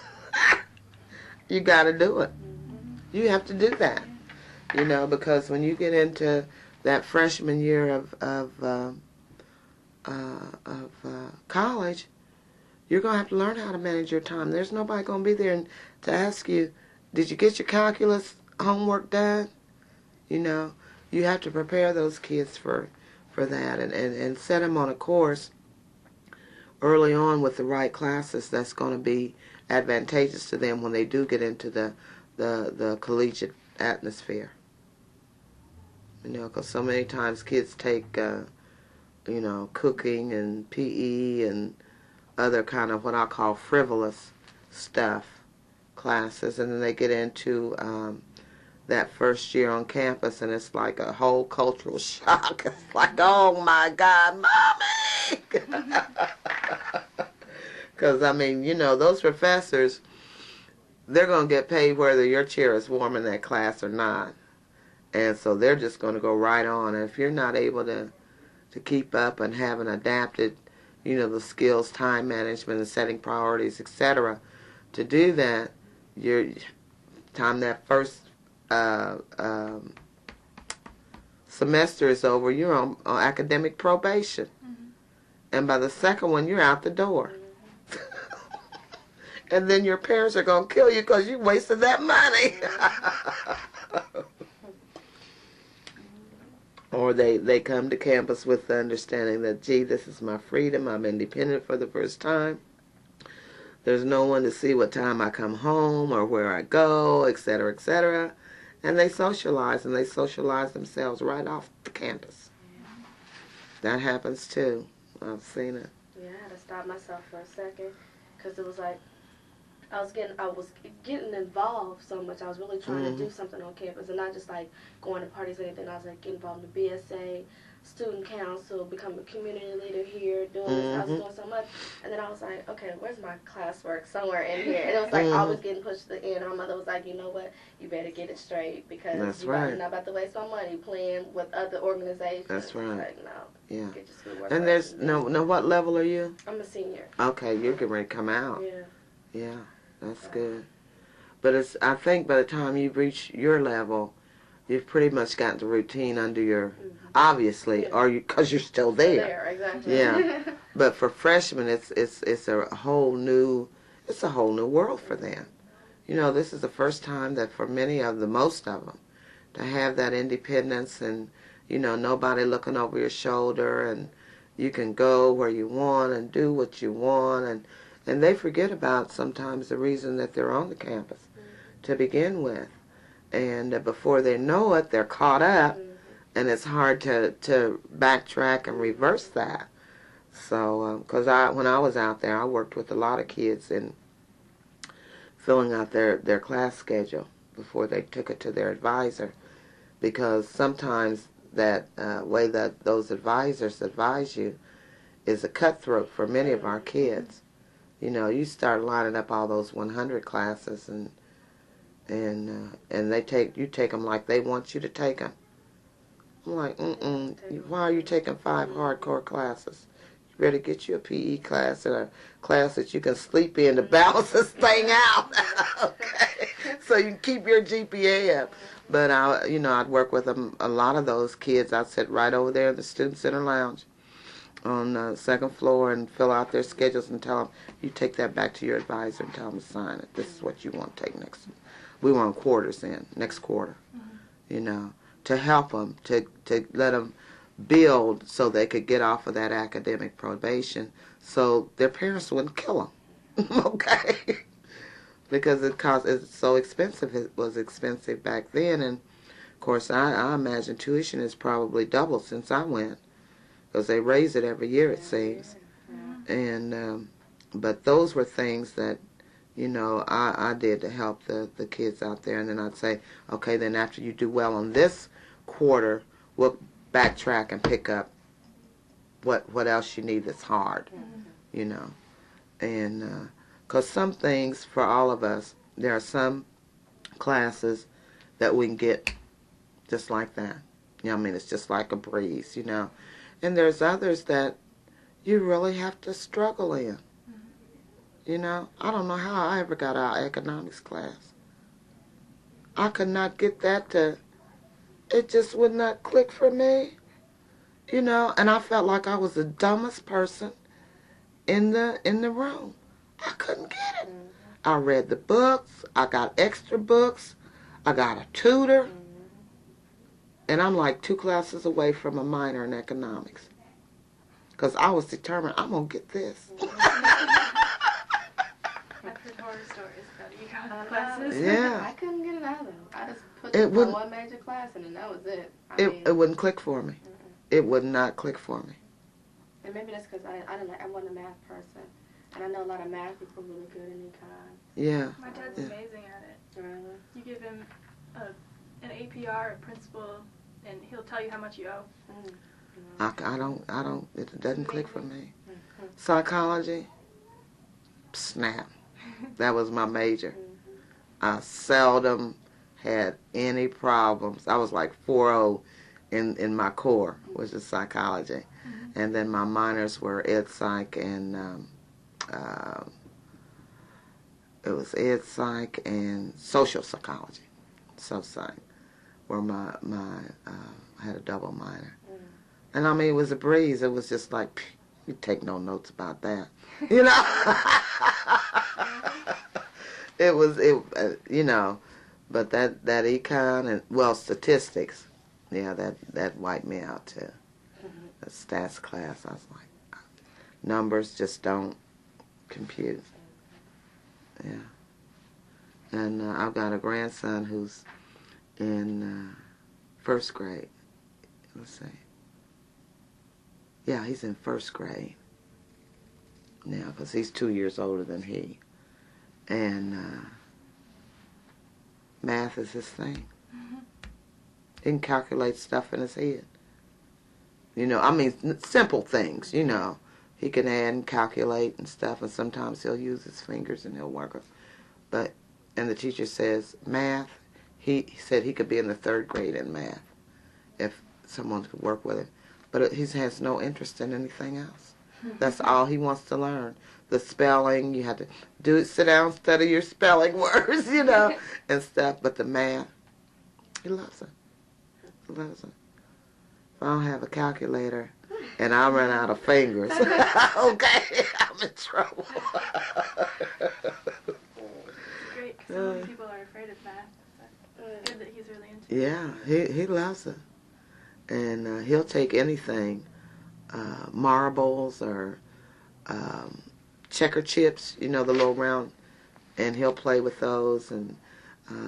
You got to do it. You have to do that. You know, because when you get into that freshman year of college, you're going to have to learn how to manage your time. There's nobody going to be there to ask you, did you get your calculus homework done? You know, you have to prepare those kids for that, and set them on a course early on with the right classes that's going to be advantageous to them when they do get into the collegiate atmosphere. You know, because so many times kids take, you know, cooking and PE and other kind of what I call frivolous stuff classes, and then they get into that first year on campus, and it's like a whole cultural shock. It's like, oh my God, Mommy! Because, I mean, you know, those professors, they're going to get paid whether your chair is warm in that class or not. And so they're just going to go right on. And if you're not able to keep up and haven't adapted, you know, the skills, time management, and setting priorities, etc., to do that, your time that first semester is over, you're on academic probation. Mm-hmm. And by the second one, you're out the door. And then your parents are going to kill you because you wasted that money. Or they come to campus with the understanding that, gee, this is my freedom. I'm independent for the first time. There's no one to see what time I come home or where I go, etc., etc. And they socialize, and they socialize themselves right off the campus. Yeah. That happens too. I've seen it. Yeah, I had to stop myself for a second, because it was like I was getting involved so much. I was really trying to do something on campus, and not just like going to parties or anything. I was like getting involved in the BSA, student council, becoming a community leader here, doing this. I was doing so much, and then I was like, okay, where's my classwork? Somewhere in here. And it was like always getting pushed to the end. And my mother was like, you know what? You better get it straight, because you're not about to waste my money playing with other organizations. That's right. Like, no. Yeah. Get your schoolwork. And there's no. What level are you? I'm a senior. Okay, you're getting ready to come out. Yeah. Yeah. That's good. But I think by the time you reach your level, you've pretty much got the routine under your, obviously, or because you're still there. Exactly. Yeah. But for freshmen, it's a whole new world for them. You know, this is the first time that for most of them, to have that independence and, you know, nobody looking over your shoulder, and you can go where you want and do what you want, and they forget about sometimes the reason that they're on the campus to begin with. And before they know it, they're caught up, and it's hard to backtrack and reverse that. So, because when I was out there, I worked with a lot of kids in filling out their class schedule before they took it to their advisor, because sometimes that way that those advisors advise you is a cutthroat for many of our kids. You know, you start lining up all those 100 classes, and you take them like they want you to take them. I'm like, why are you taking 5 hardcore classes? You better get you a PE class and a class that you can sleep in to balance this thing out. Okay, so you can keep your GPA up. But I'd work with a lot of those kids. I'd sit right over there in the Student Center Lounge on the second floor and fill out their schedules and tell them, you take that back to your advisor and tell them to sign it. This is what you want to take next. We want quarters in, next quarter, you know, to help them, to let them build so they could get off of that academic probation so their parents wouldn't kill them, okay? because it's so expensive. It was expensive back then, and of course I imagine tuition is probably doubled since I went, because they raise it every year, it seems. And but those were things that, you know, I did to help the kids out there. And then I'd say, okay, then after you do well on this quarter, we'll backtrack and pick up what else you need that's hard, you know. And because some things for all of us, there are some classes that we can get just like that. You know, I mean, it's just like a breeze, you know. And there's others that you really have to struggle in. You know, I don't know how I ever got out of economics class. I could not get that to, it just would not click for me. You know, and I felt like I was the dumbest person in the room. I couldn't get it. I read the books, I got extra books, I got a tutor, and I'm like 2 classes away from a minor in economics. Because I was determined, I'm going to get this. I've heard horror stories about econ classes. Yeah. I couldn't get it either. I just put It it wouldn't- one major class and then that was it. It wouldn't click for me. It would not click for me. And maybe that's because I wasn't a math person. And I know a lot of math people really good in econ. Yeah. My dad's amazing at it. Really? You give him an APR, a principal, and he'll tell you how much you owe. I don't, it doesn't click for me. Psychology, snap. That was my major. I seldom had any problems. I was like 4.0 in my core, which is psychology. And then my minors were ed psych and it was ed psych and social psychology. So psych, where I had a double minor. And I mean, it was a breeze. It was just like, you take no notes about that. You know? You know, but that econ and, well, statistics, yeah, that wiped me out too. The stats class, I was like, numbers just don't compute. Yeah. And I've got a grandson who's in 1st grade. Let's see. Yeah, he's in 1st grade now because he's 2 years older than he. And math is his thing. He can calculate stuff in his head. You know, I mean, simple things, you know. He can add and calculate and stuff, and sometimes he'll use his fingers and he'll work it. And the teacher says, math, he said he could be in the 3rd grade in math if someone could work with him. But he has no interest in anything else. That's all he wants to learn. The spelling, you have to sit down, study your spelling words, you know, and stuff. But the math, he loves it. He loves it. If I don't have a calculator and I run out of fingers, okay, I'm in trouble. It's great because so many people are afraid of math. But good that he's really into it. Yeah, he loves it. And he'll take anything, marbles or checker chips, you know, the little round, and he'll play with those. And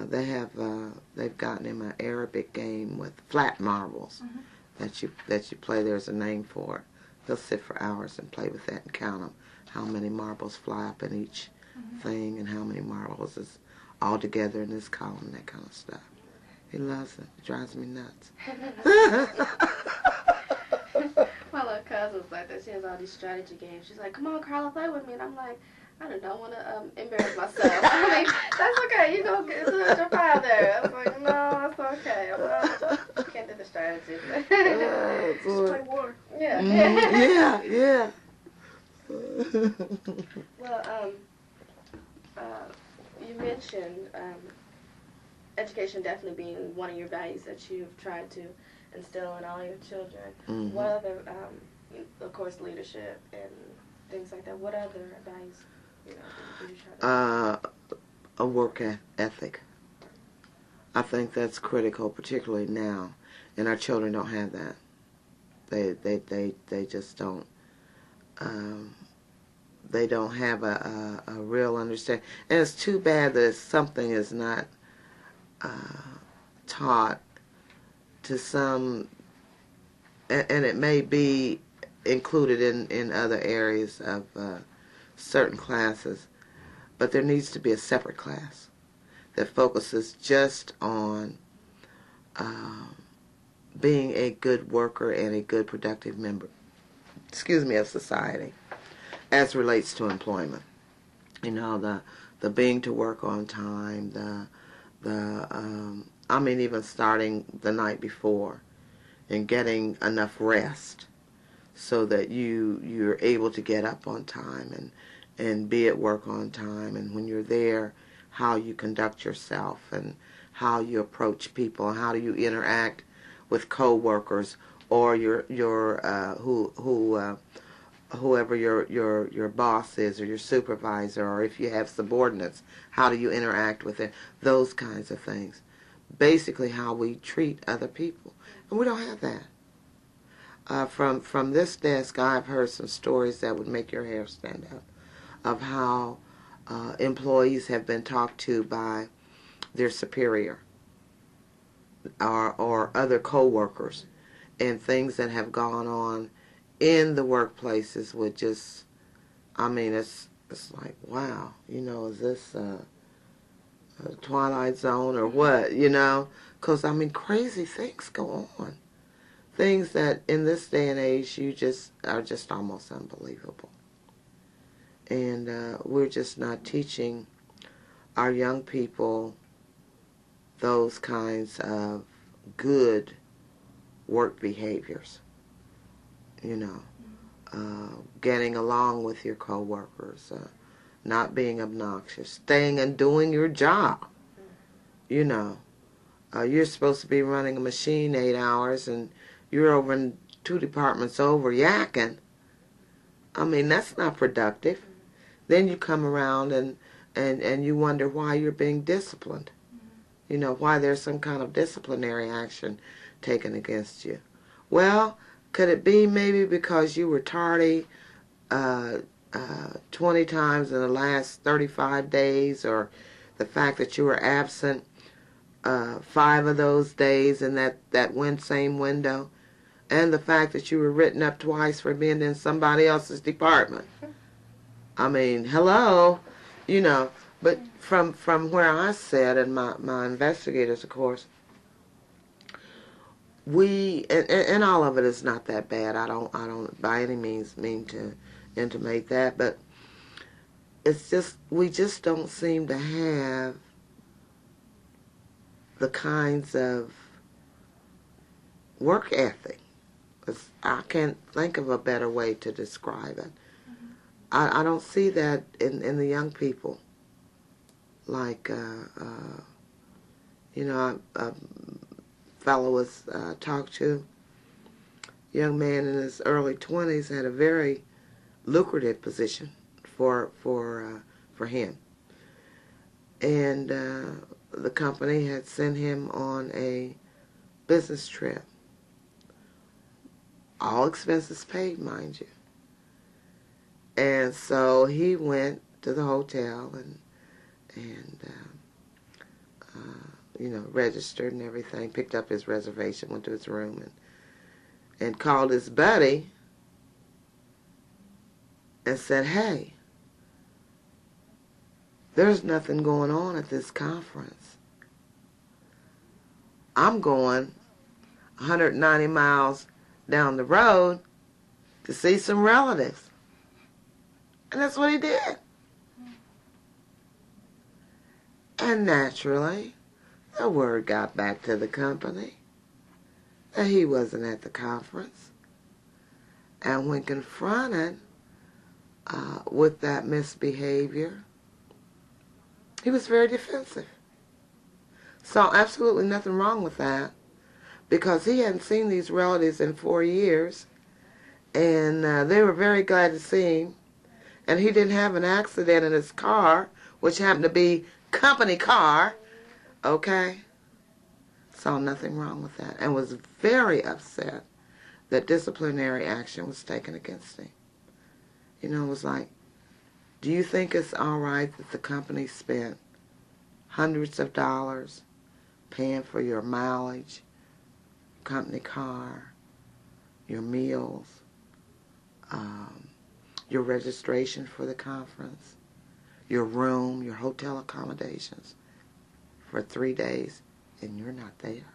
they've gotten him an Arabic game with flat marbles that you play. There's a name for it. He'll sit for hours and play with that and count them, how many marbles fly up in each thing and how many marbles is all together in this column, that kind of stuff. He loves it. It drives me nuts. My little cousin's like that. She has all these strategy games. She's like, come on, Carla, play with me. And I'm like, I do not want to embarrass myself. I mean, that's okay. You go get your file there. I was like, no, that's okay. I can't do the strategy. Just play war. Yeah. Yeah. Well, you mentioned education definitely being one of your values that you've tried to instill in all your children. What other, of course, leadership and things like that. What other values, do you try to? A work ethic. I think that's critical, particularly now, and our children don't have that. They just don't. they don't have a real understanding. And it's too bad that something is not taught to some, and it may be included in other areas of certain classes, but there needs to be a separate class that focuses just on being a good worker and a good productive member, of society, as relates to employment. You know, the being to work on time, even starting the night before and getting enough rest so that you're able to get up on time and be at work on time, and when you're there, how you conduct yourself and how you approach people and how do you interact with co-workers or whoever your boss is or your supervisor, or if you have subordinates, how do you interact with it? Those kinds of things. Basically how we treat other people. And we don't have that. From this desk, I've heard some stories that would make your hair stand up of how employees have been talked to by their superior or other co-workers, and things that have gone on in the workplaces with just, it's like, wow, is this a Twilight Zone or what, Because, crazy things go on. Things that in this day and age are just almost unbelievable. And we're just not teaching our young people those kinds of good work behaviors. Getting along with your coworkers, not being obnoxious, staying and doing your job. You're supposed to be running a machine 8 hours and you're over in 2 departments over yakking. That's not productive. Then you come around and you wonder why you're being disciplined. Why there's some kind of disciplinary action taken against you. Well, could it be maybe because you were tardy 20 times in the last 35 days, or the fact that you were absent 5 of those days in that same window, and the fact that you were written up twice for being in somebody else's department? Hello, But from where I sit, and my investigators, of course, we and all of it is not that bad. I don't by any means mean to intimate that, but it's just we just don't seem to have the kinds of work ethic. I can't think of a better way to describe it. I don't see that in the young people. Like, a fellow was talked to, a young man in his early 20s, had a very lucrative position for him. And the company had sent him on a business trip. All expenses paid, mind you. And so he went to the hotel and registered and everything, picked up his reservation, went to his room and called his buddy and said, "Hey, there's nothing going on at this conference. I'm going 190 miles down the road to see some relatives." And that's what he did. And naturally, the word got back to the company that he wasn't at the conference. And when confronted with that misbehavior, he was very defensive. So absolutely nothing wrong with that, because he hadn't seen these relatives in 4 years, and they were very glad to see him. And he didn't have an accident in his car, which happened to be company car, okay? Saw nothing wrong with that, and was very upset that disciplinary action was taken against him. It was like, Do you think it's all right that the company spent hundreds of dollars paying for your mileage, company car, your meals, your registration for the conference, your room, your hotel accommodations for 3 days, and you're not there?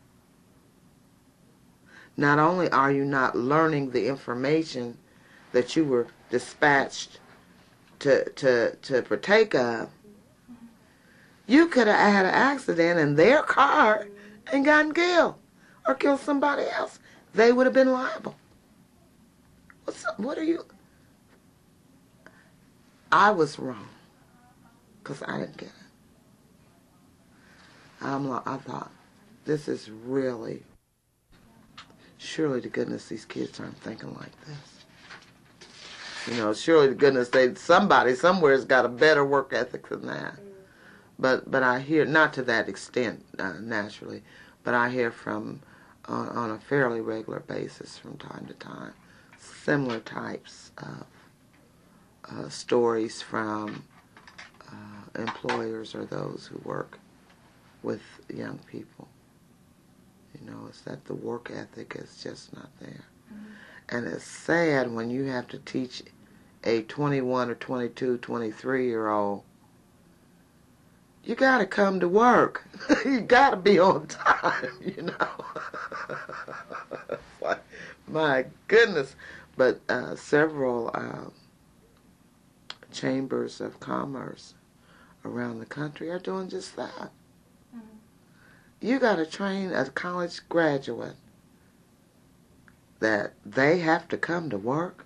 Not only are you not learning the information that you were dispatched to partake of, you could have had an accident in their car and gotten killed or killed somebody else. They would have been liable. What are you? I was wrong because I didn't get it. I thought, this is really, surely to goodness these kids aren't thinking like this. You know, surely to goodness somebody somewhere's got a better work ethic than that. But I hear, not to that extent naturally, but I hear from, on a fairly regular basis from time to time, similar types of stories from employers or those who work with young people. You know, it's that the work ethic is just not there. And it's sad when you have to teach a 21 or 22, 23-year-old, you got to come to work. You got to be on time, you know. It's like, my goodness. But several chambers of commerce around the country are doing just that. You got to train a college graduate that they have to come to work.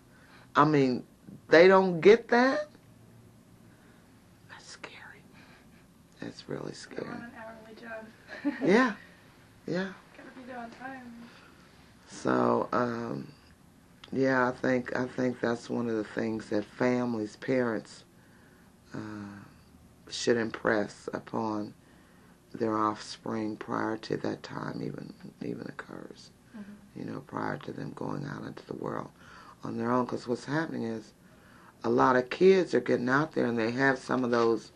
I mean, they don't get that? That's scary. It's really scary. They're on an hourly job. Yeah. Gotta be there on time. So, yeah, I think that's one of the things that families, parents, should impress upon their offspring prior to that time even occurs. You know, prior to them going out into the world on their own. Because what's happening is a lot of kids are getting out there and they have some of those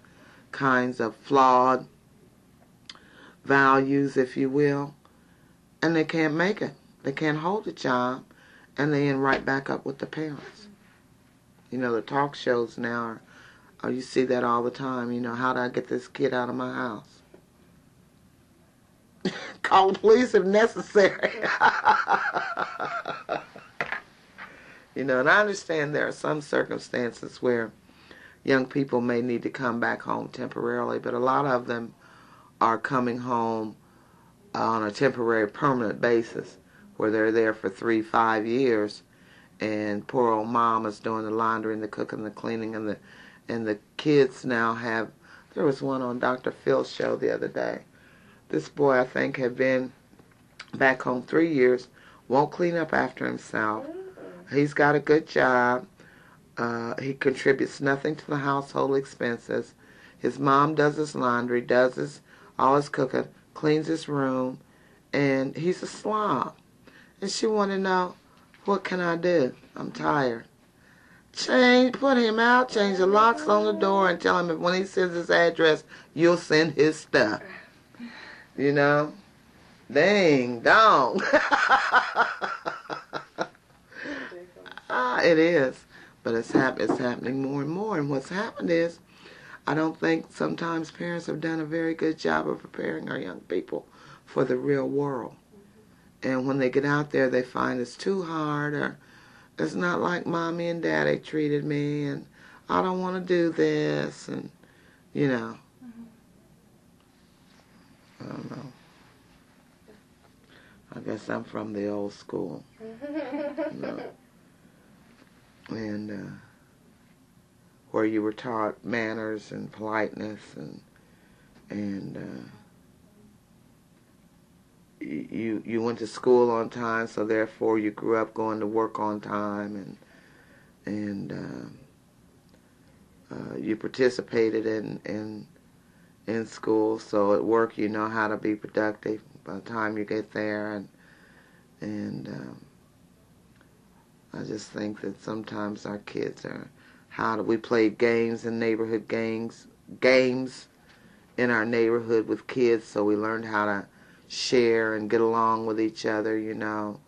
kinds of flawed values, if you will, and they can't make it. They can't hold a job, and they end right back up with the parents. You know, the talk shows now are you see that all the time. You know, how do I get this kid out of my house? Call the police if necessary. You know, and I understand there are some circumstances where young people may need to come back home temporarily, but a lot of them are coming home on a temporary, permanent basis where they're there for 3-5 years, and poor old mom is doing the laundry and the cooking and the cleaning, and the kids now have, there was one on Dr. Phil's show the other day. This boy, I think, had been back home 3 years, won't clean up after himself. He's got a good job. He contributes nothing to the household expenses. His mom does his laundry, does all his cooking, cleans his room, and he's a slob. And she wanted to know, what can I do? I'm tired. Put him out, change the locks on the door, and tell him if when he sends his address, you'll send his stuff. You know? Ding dong. It is. But it's happening more and more. And what's happened is, I don't think sometimes parents have done a very good job of preparing our young people for the real world. And when they get out there, they find it's too hard, or it's not like mommy and daddy treated me, and I don't want to do this, and, you know. I don't know. I guess I'm from the old school. You know? And where you were taught manners and politeness, and you went to school on time, so therefore you grew up going to work on time, and you participated in school, so at work you know how to be productive by the time you get there, and I just think that sometimes our kids we played games and neighborhood games in our neighborhood with kids, so we learned how to share and get along with each other, you know,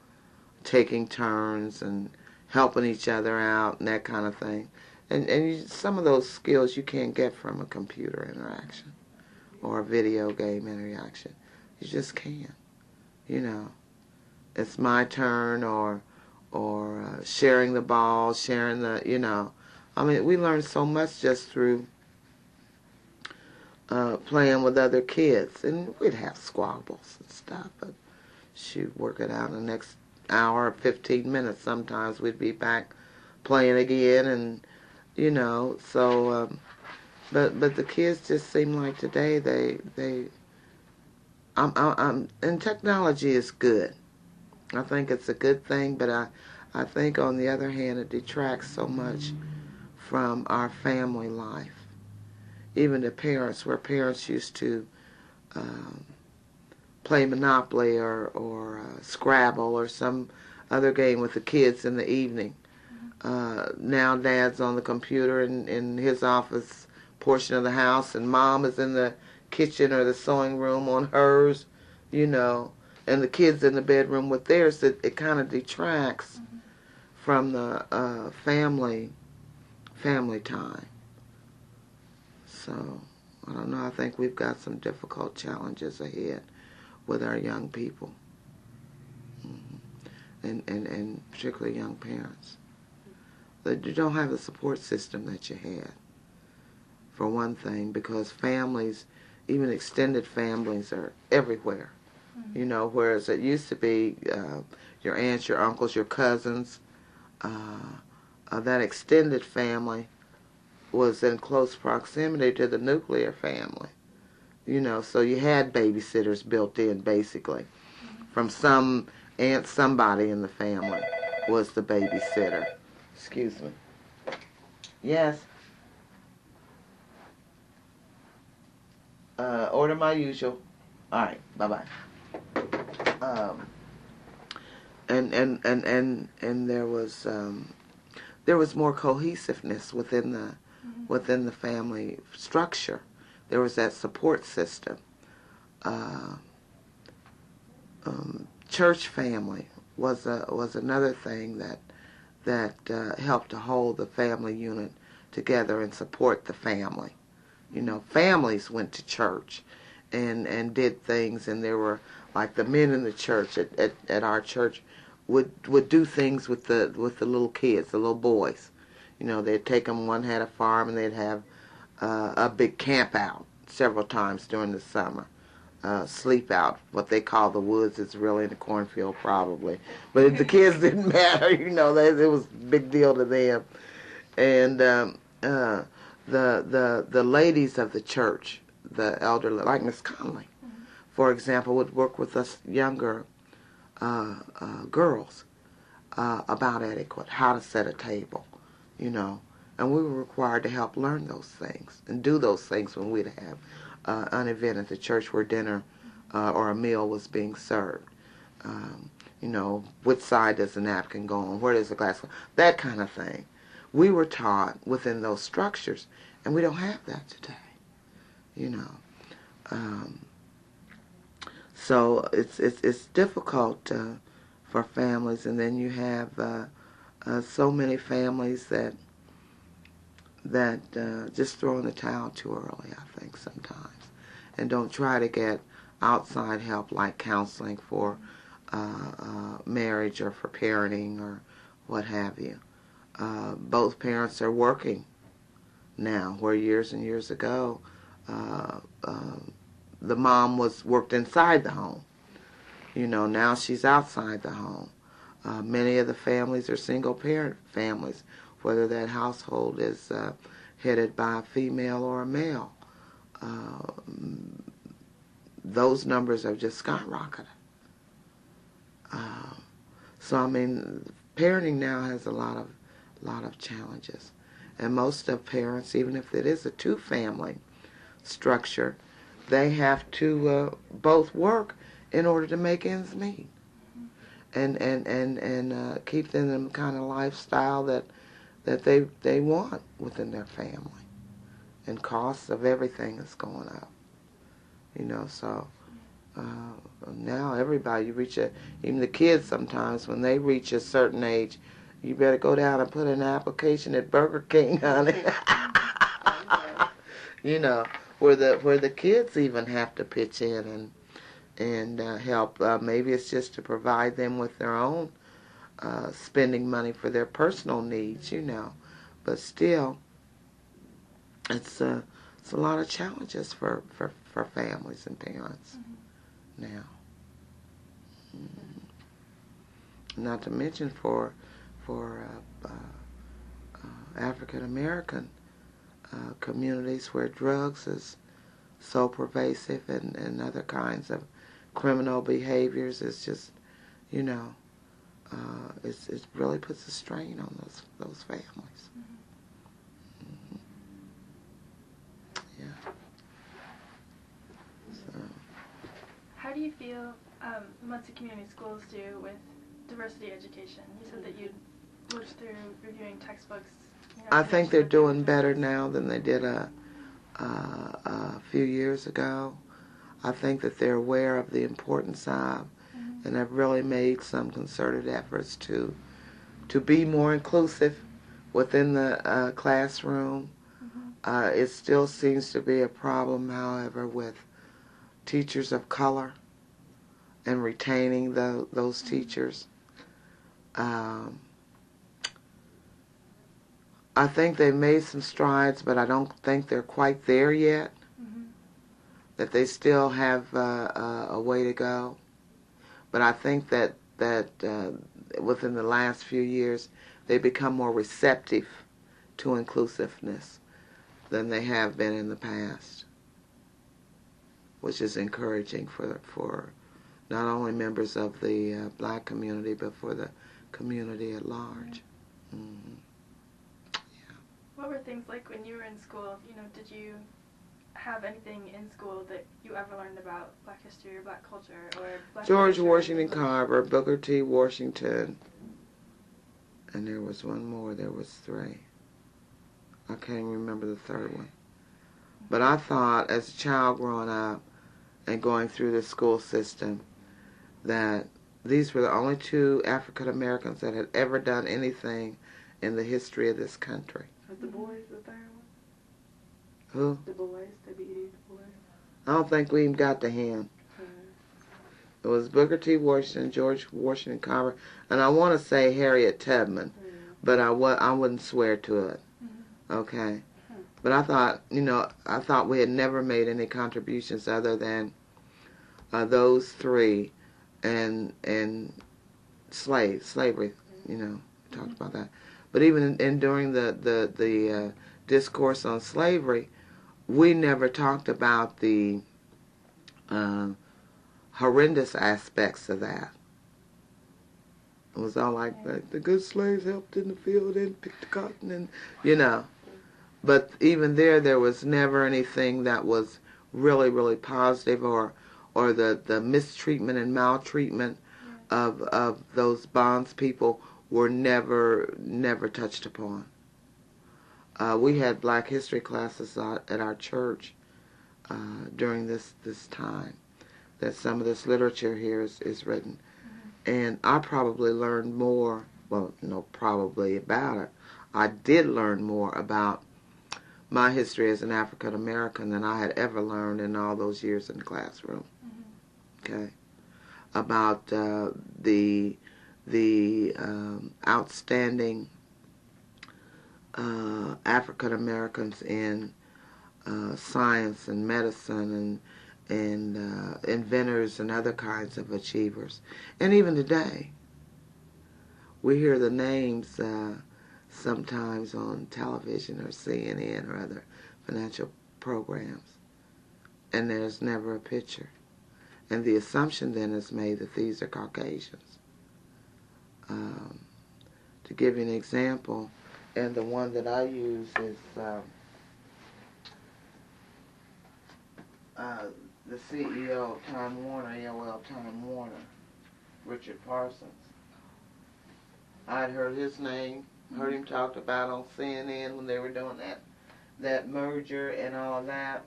taking turns and helping each other out and that kind of thing. And some of those skills you can't get from a computer interaction or a video game interaction. You just can't, you know. It's my turn, or sharing the ball, sharing the, you know. I mean, we learned so much just through playing with other kids. And we'd have squabbles and stuff, but shoot, work it out in the next hour, 15 minutes. Sometimes we'd be back playing again, and, you know, so, but the kids just seem like today, and technology is good. I think it's a good thing, but I think on the other hand it detracts so much from our family life. Even the parents, where parents used to play Monopoly or Scrabble or some other game with the kids in the evening. Now Dad's on the computer in his office portion of the house, and Mom is in the kitchen or the sewing room on hers, you know, and the kids in the bedroom with theirs. It kind of detracts from the family time. So, I don't know, I think we've got some difficult challenges ahead with our young people, and particularly young parents. You don't have the support system that you had, for one thing, because families, even extended families, are everywhere. You know, whereas it used to be your aunts, your uncles, your cousins, that extended family was in close proximity to the nuclear family. You know, so you had babysitters built in, basically. From some aunt, somebody in the family was the babysitter. Excuse me. Yes? Order my usual. All right, bye-bye. And there was more cohesiveness within the family structure. There was that support system. Church family was another thing that helped to hold the family unit together and support the family. You know, families went to church and did things, and there were, like, the men in the church at our church would do things with the little kids, the little boys. You know, they'd take them. One had a farm, and they'd have a big camp out several times during the summer. Sleep out, what they call the woods. It's really in the cornfield, probably. But the kids didn't matter. You know, it was a big deal to them. And the ladies of the church, the elderly, like Miss Conley, for example, would work with us younger girls about etiquette, how to set a table, you know. And we were required to help learn those things and do those things when we'd have an event at the church where dinner or a meal was being served. You know, which side does the napkin go on? Where does the glass go? That kind of thing. We were taught within those structures, and we don't have that today, you know. So it's difficult for families, and then you have so many families that just throw in the towel too early, I think, sometimes, and don't try to get outside help like counseling for marriage or for parenting or what have you. Both parents are working now, where years and years ago the mom worked inside the home. You know, now she's outside the home. Many of the families are single-parent families, whether that household is headed by a female or a male. Those numbers have just skyrocketed. So, I mean, parenting now has a lot of challenges. And most of parents, even if it is a two-family structure, they have to both work in order to make ends meet, and keep them in the kind of lifestyle that that they want within their family. And costs of everything is going up. So now everybody, even the kids sometimes, when they reach a certain age, you better go down and put an application at Burger King, honey. Where the kids even have to pitch in and help. Maybe it's just to provide them with their own spending money for their personal needs, But still, it's a lot of challenges for families and parents now. Not to mention for African American communities where drugs is so pervasive and other kinds of criminal behaviors. It's just, it really puts a strain on those families. Yeah. So. How do you feel Muncie Community Schools do with diversity education? You said that you looked through reviewing textbooks. I think they're doing better now than they did a few years ago. I think that they're aware of the importance of, and have really made some concerted efforts to be more inclusive within the classroom. It still seems to be a problem, however, with teachers of color and retaining those teachers. I think they've made some strides, but I don't think they're quite there yet. That they still have a way to go. But I think that within the last few years, they become more receptive to inclusiveness than they have been in the past, which is encouraging for not only members of the black community, but for the community at large. What were things like when you were in school? Did you have anything in school that you ever learned about Black history or Black culture or Black George literature? Washington Carver, Booker T. Washington, and there was one more. There was three. I can't even remember the third one. But I thought, as a child growing up and going through the school system, that these were the only two African Americans that had ever done anything in the history of this country. Was the boys the third one? Who? The boys, W.E. Du Bois. I don't think we even got to him. It was Booker T. Washington, George Washington Carver, and I want to say Harriet Tubman, but I wouldn't swear to it. Okay? But I thought we had never made any contributions other than those three and slavery, we talked about that. But even during the discourse on slavery, we never talked about the horrendous aspects of that. It was all like the good slaves helped in the field and picked the cotton and, But even there was never anything that was really, really positive or the mistreatment and maltreatment of those bonds people were never touched upon. We had Black history classes at our church during this time that some of this literature here is written. And I probably learned more, probably about it. I did learn more about my history as an African American than I had ever learned in all those years in the classroom. Okay, about the outstanding African Americans in science and medicine and inventors and other kinds of achievers. And even today, we hear the names sometimes on television or CNN or other financial programs, and there's never a picture. And the assumption then is made that these are Caucasians. To give you an example, and the one that I use is the CEO of Time Warner, AOL Time Warner, Richard Parsons. I'd heard his name Heard him talked about on CNN when they were doing that merger and all that.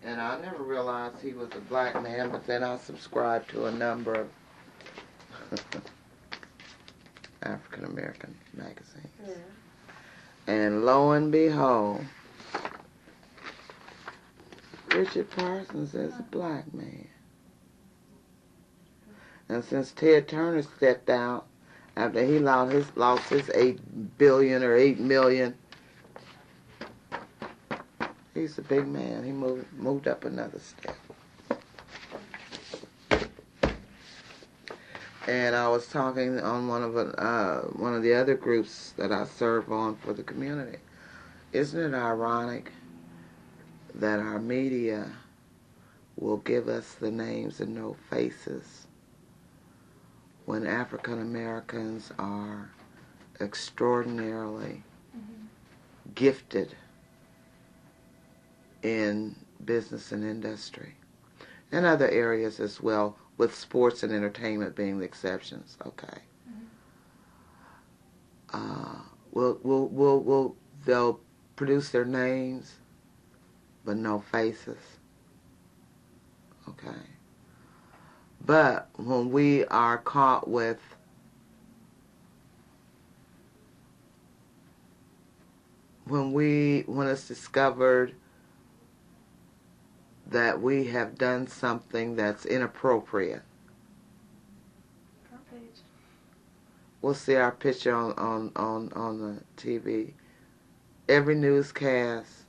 And I never realized he was a black man, but then I subscribed to a number of African American magazines. Yeah. And lo and behold, Richard Parsons is a black man. And since Ted Turner stepped out after he lost his $8 billion or $8 million, he's a big man. He moved up another step. And I was talking on one of the other groups that I serve on for the community. Isn't it ironic that our media will give us the names and no faces when African Americans are extraordinarily gifted in business and industry, and other areas as well, with sports and entertainment being the exceptions. Okay. They'll produce their names, but no faces. Okay. But when we are caught with when it's discovered that we have done something that's inappropriate, we'll see our picture on the TV. Every newscast,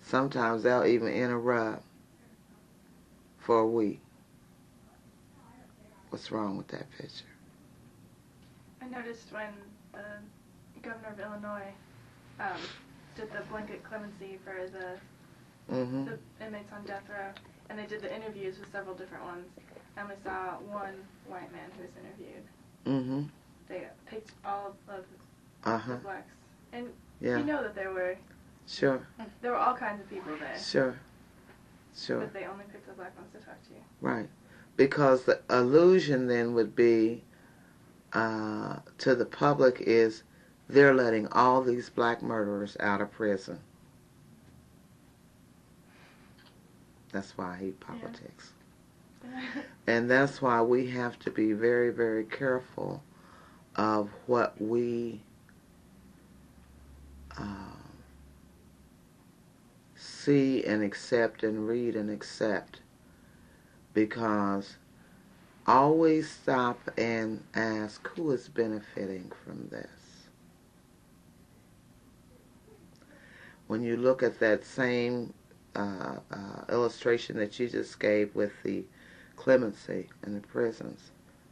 sometimes they'll even interrupt for a week. What's wrong with that picture? I noticed when the governor of Illinois did the blanket clemency for the inmates on death row, and they did the interviews with several different ones. I only saw one white man who was interviewed. They picked all of the blacks. And you know that there were all kinds of people there. Sure. But they only picked the black ones to talk to you. Right. Because the illusion then would be to the public is they're letting all these black murderers out of prison. That's why I hate politics. Yeah. And that's why we have to be very, very careful of what we see and accept and read and accept, because always stop and ask who is benefiting from this. When you look at that same illustration that you just gave with the clemency in the prisons,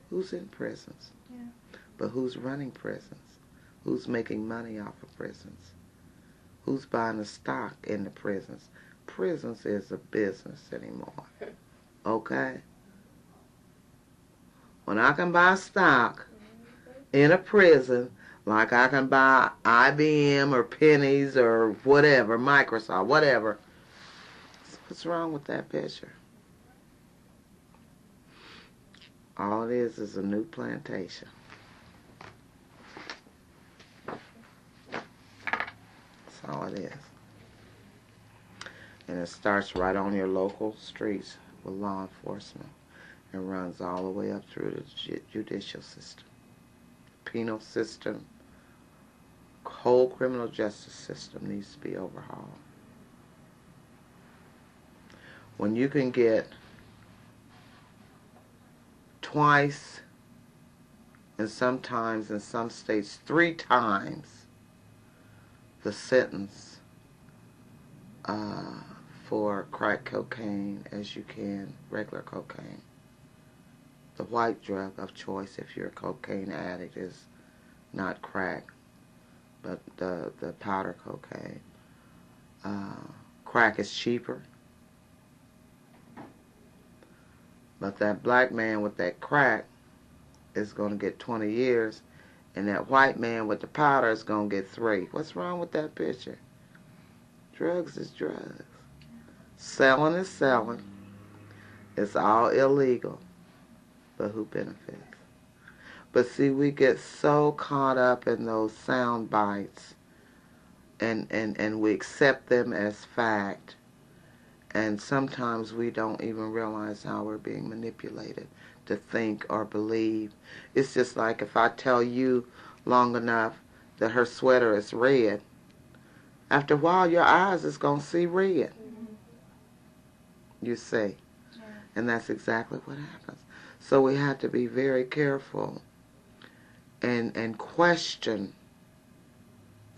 who's in prisons? Yeah. But who's running prisons? Who's making money off of prisons? Who's buying the stock in the prisons? Prisons is a business anymore. Okay? When I can buy stock in a prison, like I can buy IBM or Pennies or whatever, Microsoft, whatever, what's wrong with that picture? All it is a new plantation. That's all it is. And it starts right on your local streets with law enforcement and runs all the way up through the judicial system, penal system. Whole criminal justice system needs to be overhauled. When you can get twice, and sometimes in some states 3 times the sentence for crack cocaine as you can regular cocaine. The white drug of choice if you're a cocaine addict is not crack, but the powder cocaine. Crack is cheaper. But that black man with that crack is going to get 20 years, and that white man with the powder is going to get 3. What's wrong with that picture? Drugs is drugs. Selling is selling. It's all illegal. But who benefits? But see, we get so caught up in those sound bites, and we accept them as fact, and sometimes we don't even realize how we're being manipulated to think or believe. It's just like if I tell you long enough that her sweater is red, after a while your eyes is going to see red. You see. Yeah. And that's exactly what happens. So we have to be very careful and question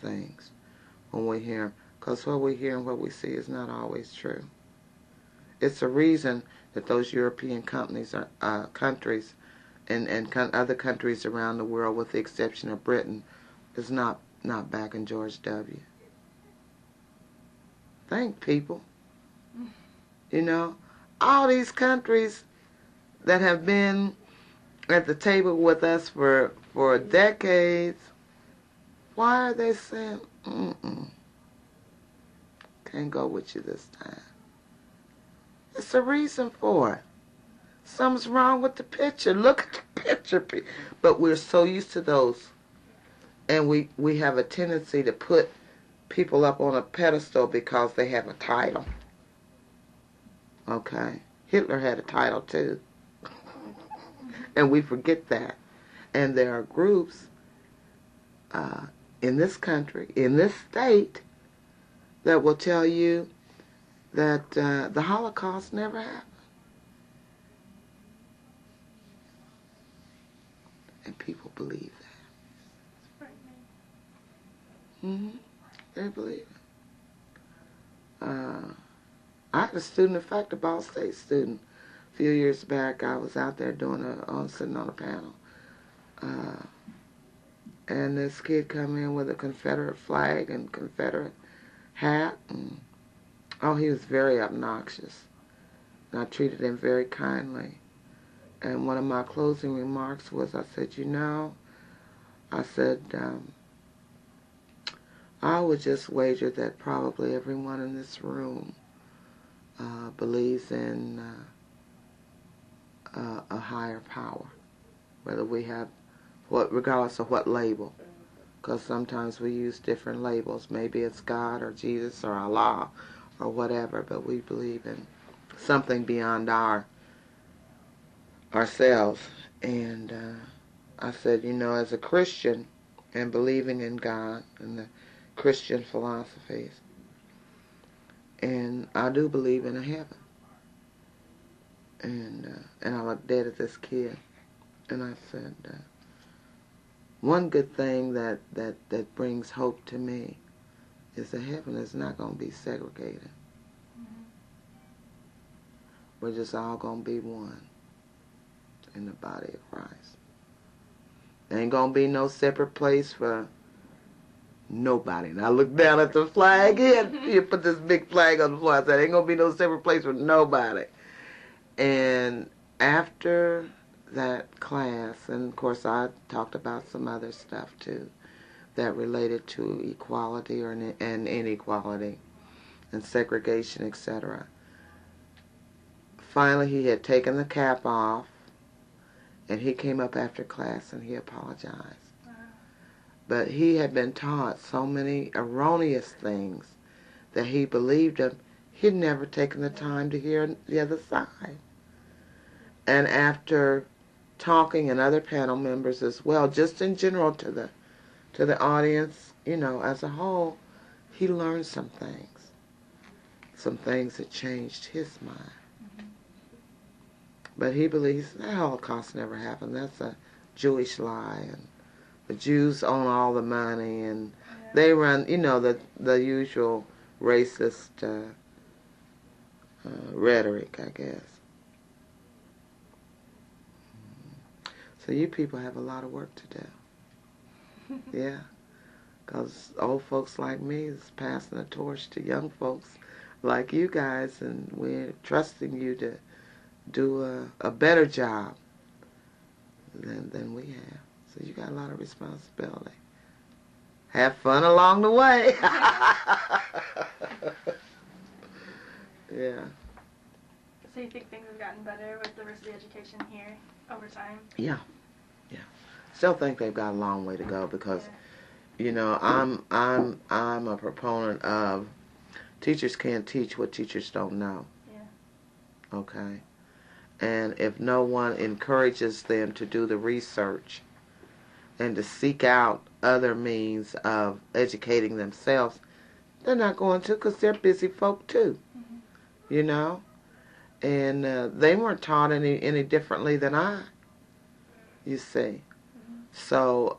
things when we hear, because what we hear and what we see is not always true. It's a reason that those European companies are countries and other countries around the world, with the exception of Britain, is not backing George W. Think, people. You know, all these countries that have been at the table with us for decades, why are they saying, can't go with you this time? It's a reason for it. Something's wrong with the picture. Look at the picture. But we're so used to those. And we have a tendency to put people up on a pedestal because they have a title. Okay? Hitler had a title too. And we forget that. And there are groups in this country, in this state, that will tell you that the Holocaust never happened. And people believe that. They believe it. I had a student, in fact, a Ball State student, a few years back. I was out there sitting on a panel. And this kid come in with a Confederate flag and Confederate hat. And, he was very obnoxious. And I treated him very kindly. And one of my closing remarks was, I said, I would just wager that probably everyone in this room believes in a higher power, whether we have regardless of what label, because sometimes we use different labels. Maybe it's God or Jesus or Allah or whatever, but we believe in something beyond ourselves. And I said, as a Christian and believing in God and the Christian philosophies, and I do believe in a heaven. And I looked dead at this kid, and I said, one good thing that brings hope to me is that heaven is not going to be segregated. We're just all going to be one in the body of Christ. There ain't going to be no separate place for nobody. And I looked down at the flag here. You put this big flag on the floor. I said, ain't going to be no separate place for nobody. And after that class, and of course I talked about some other stuff too that related to equality and inequality and segregation, etc. Finally, he had taken the cap off, and he came up after class and he apologized. Wow. But he had been taught so many erroneous things that he believed him. He'd never taken the time to hear the other side. And after talking, and other panel members as well, just in general to the audience, as a whole, he learned some things that changed his mind. But he believes the Holocaust never happened. That's a Jewish lie, and the Jews own all the money, and they run, the usual racist rhetoric, I guess. So you people have a lot of work to do. Yeah. Because old folks like me is passing the torch to young folks like you guys, and we're trusting you to do a better job than we have. So you got a lot of responsibility. Have fun along the way. Yeah. So you think things have gotten better with diversity education here over time? Yeah. Still think they've got a long way to go because, you know, I'm a proponent of teachers can't teach what teachers don't know. Yeah. Okay? And if no one encourages them to do the research and to seek out other means of educating themselves, they're not going to because they're busy folk too. Mm-hmm. You know? And they weren't taught any differently than I, you see. Mm-hmm. So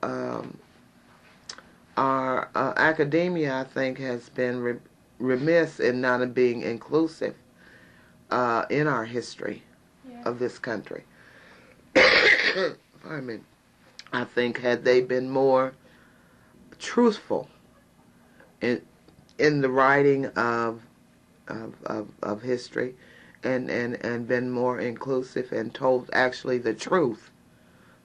our academia, I think, has been remiss in not being inclusive in our history of this country. Pardon me. I think had they been more truthful in the writing of history and been more inclusive and told actually the truth,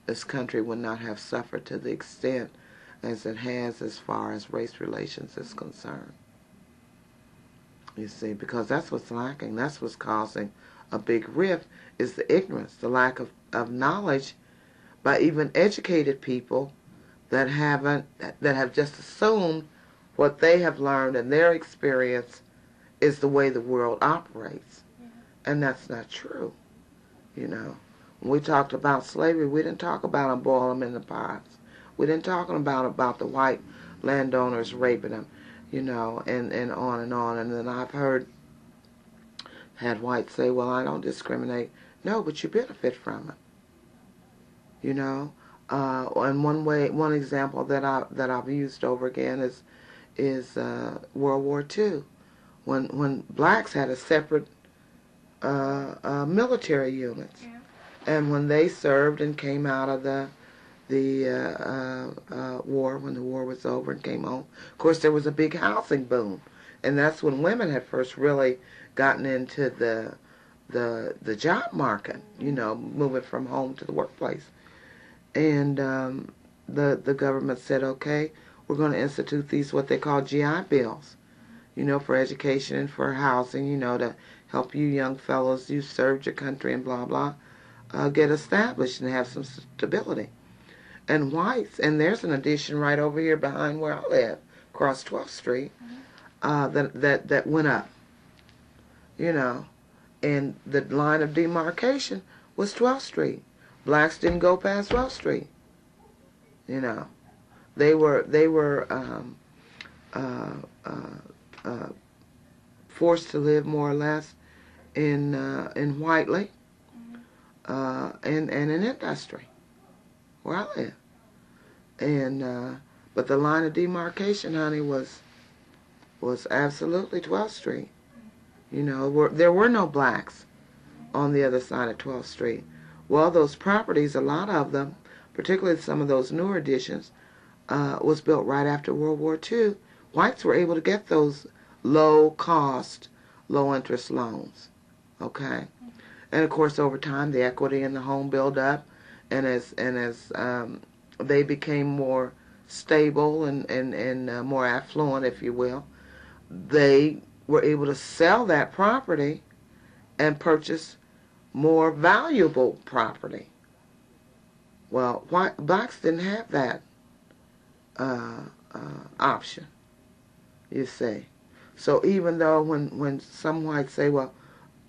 this country would not have suffered to the extent as it has as far as race relations is concerned. You see, because that's what's lacking. That's what's causing a big rift is the ignorance, the lack of knowledge by even educated people that have just assumed what they have learned and their experience is the way the world operates. Yeah. And that's not true. You know, when we talked about slavery, we didn't talk about them boiling them in the pots. We didn't talk about the white landowners raping them, you know, and on and on. And then I've had whites say, well, I don't discriminate. No, but you benefit from it. You know, and one example that I've used over again is World War II, when blacks had a separate military units, Yeah. and when they served and came out of the war, when the war was over and came home, of course there was a big housing boom, and that's when women had first really gotten into the job market, you know, moving from home to the workplace. And the government said, okay, we're going to institute these what they call GI bills, you know, for education and for housing, you know, to help you young fellows, you served your country and blah, blah, get established and have some stability. And whites, and there's an addition right over here behind where I live, across 12th Street, that went up, you know, and the line of demarcation was 12th Street. Blacks didn't go past 12th Street, you know. They were forced to live more or less in Whiteley and in industry where I live. And but the line of demarcation, honey, was absolutely 12th Street. You know, there were no blacks on the other side of 12th Street. Well, those properties, a lot of them, particularly some of those newer additions, was built right after World War II. Whites were able to get those low-cost, low-interest loans, okay? And, of course, over time, the equity in the home built up, and as they became more stable and more affluent, if you will, they were able to sell that property and purchase more valuable property. Well, blacks didn't have that option, you see. So even though when some whites say, well,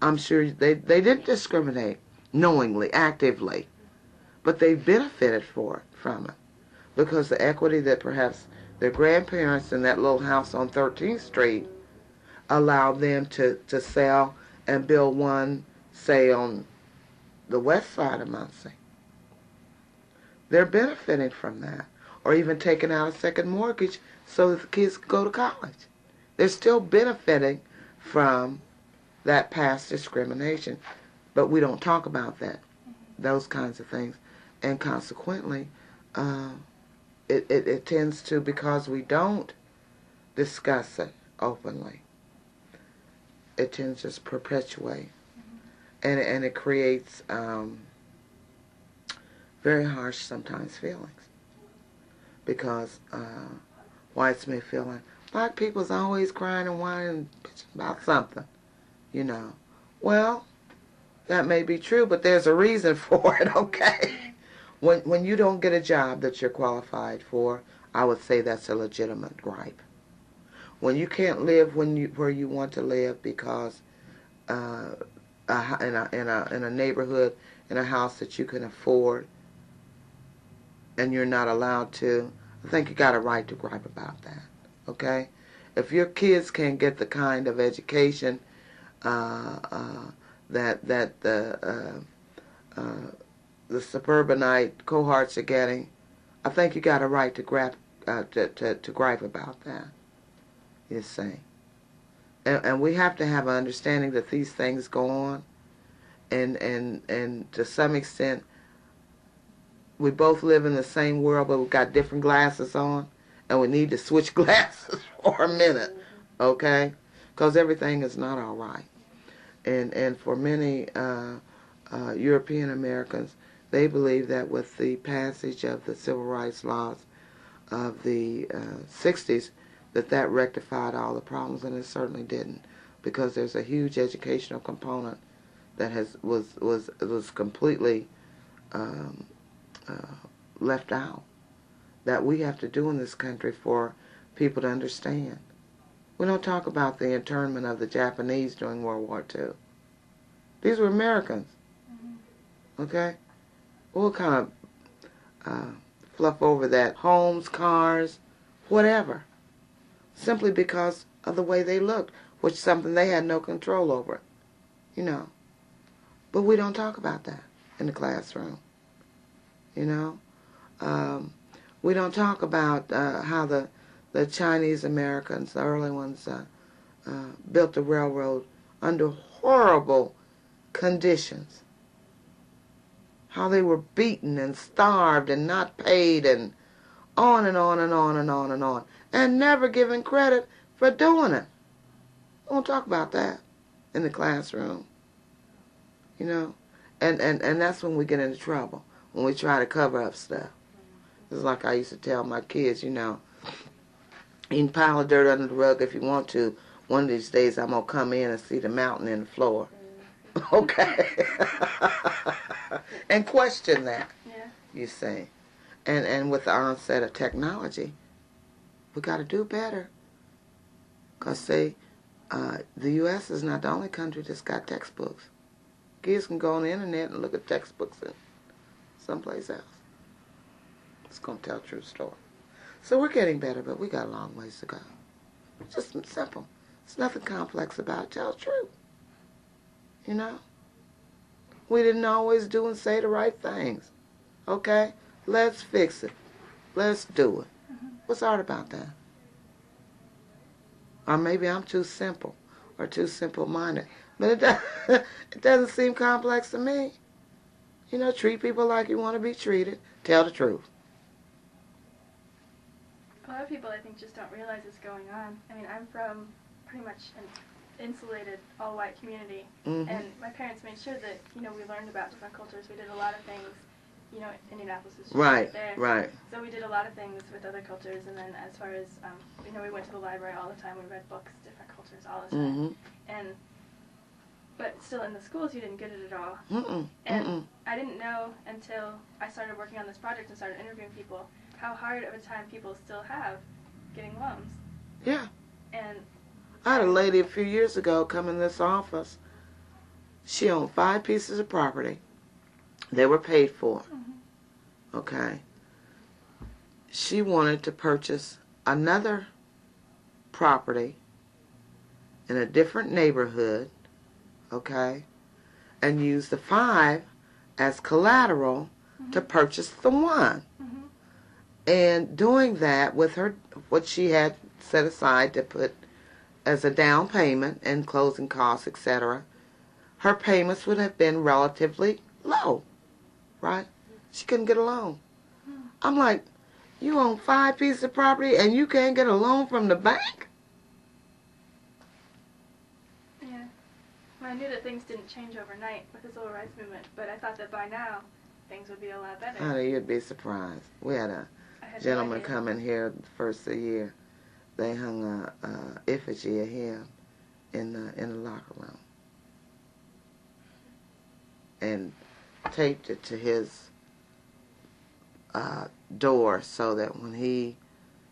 I'm sure they didn't discriminate knowingly, actively, but they benefited from it because the equity that perhaps their grandparents in that little house on 13th Street allowed them to sell and build one, say, on the west side of Muncie. They're benefiting from that. Or even taking out a second mortgage so that the kids can go to college. They're still benefiting from that past discrimination. But we don't talk about that, those kinds of things. And consequently, it tends to, because we don't discuss it openly, it tends to just perpetuate. And it creates very harsh, sometimes, feelings. Because whites may feel like, black people's always crying and whining and bitching about something, you know. Well, that may be true, but there's a reason for it, okay? When you don't get a job that you're qualified for, I would say that's a legitimate gripe. When you can't live where you want to live because in a neighborhood, in a house that you can afford, and you're not allowed to, I think you got a right to gripe about that. Okay? If your kids can't get the kind of education that the suburbanite cohorts are getting, I think you got a right to gripe about that. You see, and we have to have an understanding that these things go on, and to some extent, we both live in the same world, but we've got different glasses on, and we need to switch glasses for a minute, okay? Because everything is not all right. And for many European Americans, they believe that with the passage of the civil rights laws of the 60s, that rectified all the problems, and it certainly didn't, because there's a huge educational component that was completely left out, that we have to do in this country for people to understand. We don't talk about the internment of the Japanese during World War II. These were Americans. Okay? We'll kind of fluff over that. Homes, cars, whatever. Simply because of the way they looked, which is something they had no control over. You know. But we don't talk about that in the classroom. You know. We don't talk about how the Chinese Americans, the early ones, built the railroad under horrible conditions. How they were beaten and starved and not paid and on and on and on and on and on. And never given credit for doing it. We won't talk about that in the classroom. You know? And that's when we get into trouble. When we try to cover up stuff. It's like I used to tell my kids, you know, you can pile of dirt under the rug if you want to. One of these days I'm going to come in and see the mountain in the floor. Okay? And question that, you see. And with the onset of technology, we got to do better. Because, see, the U.S. is not the only country that's got textbooks. Kids can go on the internet and look at textbooks in someplace else. It's going to tell a true story. So we're getting better, but we got a long ways to go. It's just simple. There's nothing complex about it. Tell the truth. You know? We didn't always do and say the right things. Okay? Let's fix it. Let's do it. What's hard about that? Or maybe I'm too simple or too simple-minded. But it doesn't seem complex to me. You know, treat people like you want to be treated. Tell the truth. A lot of people, I think, just don't realize it's going on. I mean, I'm from pretty much an insulated, all-white community, and my parents made sure that, you know, we learned about different cultures. We did a lot of things. You know, Indianapolis is just right there. Right. So we did a lot of things with other cultures, and then as far as, you know, we went to the library all the time. We read books, different cultures all the time. But still, in the schools, you didn't get it at all. And I didn't know until I started working on this project and started interviewing people how hard of a time people still have getting loans. Yeah. And I had a lady a few years ago come in this office. She owned 5 pieces of property. They were paid for. Okay. She wanted to purchase another property in a different neighborhood, okay, and use the 5 as collateral to purchase the 1. And doing that with her, what she had set aside to put as a down payment and closing costs, etc., her payments would have been relatively low, right? She couldn't get a loan. I'm like, you own 5 pieces of property and you can't get a loan from the bank? Yeah. Well, I knew that things didn't change overnight with the civil rights movement, but I thought that by now things would be a lot better. Honey, you'd be surprised. We had a gentleman come in here the first of the year. They hung a effigy of him in the locker room and taped it to his door so that when he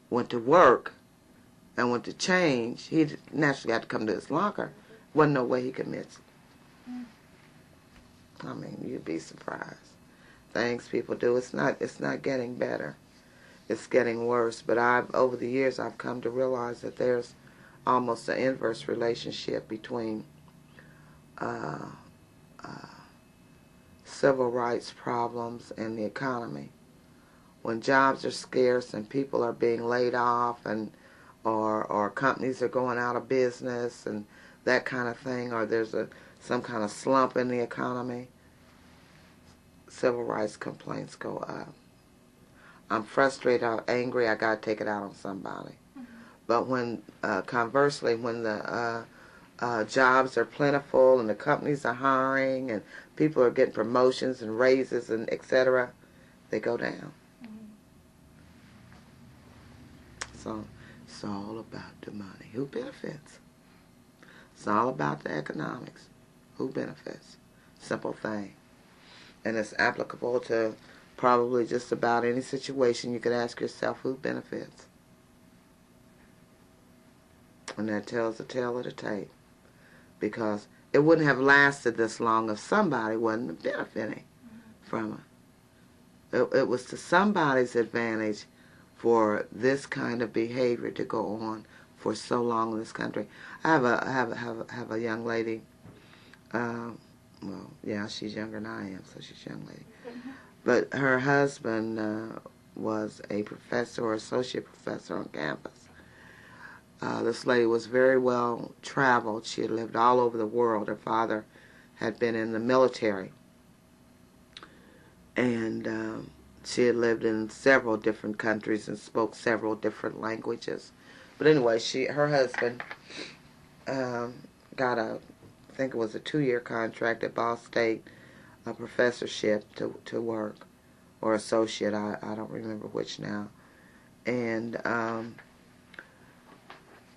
went to work and went to change, he naturally had to come to his locker. Wasn't no way he could miss it. I mean, you'd be surprised. Things people do, it's not getting better. It's getting worse. But over the years, I've come to realize that there's almost an inverse relationship between civil rights problems and the economy. When jobs are scarce and people are being laid off, and or companies are going out of business and that kind of thing, or there's some kind of slump in the economy, civil rights complaints go up. I'm frustrated, I'm angry, I got to take it out on somebody. Mm-hmm. But when, conversely, when the jobs are plentiful and the companies are hiring and people are getting promotions and raises and etc., they go down. Mm-hmm. So it's all about the money. Who benefits? It's all about the economics. Who benefits? Simple thing. And it's applicable to probably just about any situation. You could ask yourself, who benefits? And that tells the tale of the tape. Because it wouldn't have lasted this long if somebody wasn't benefiting from it. It was to somebody's advantage for this kind of behavior to go on for so long in this country. I have a young lady. Well, yeah, she's younger than I am, so she's a young lady. But her husband was a professor or associate professor on campus. This lady was very well traveled. She had lived all over the world. Her father had been in the military. And she had lived in several different countries and spoke several different languages. But anyway, her husband got I think it was a 2-year contract at Ball State, a professorship to work, or associate, I don't remember which now. And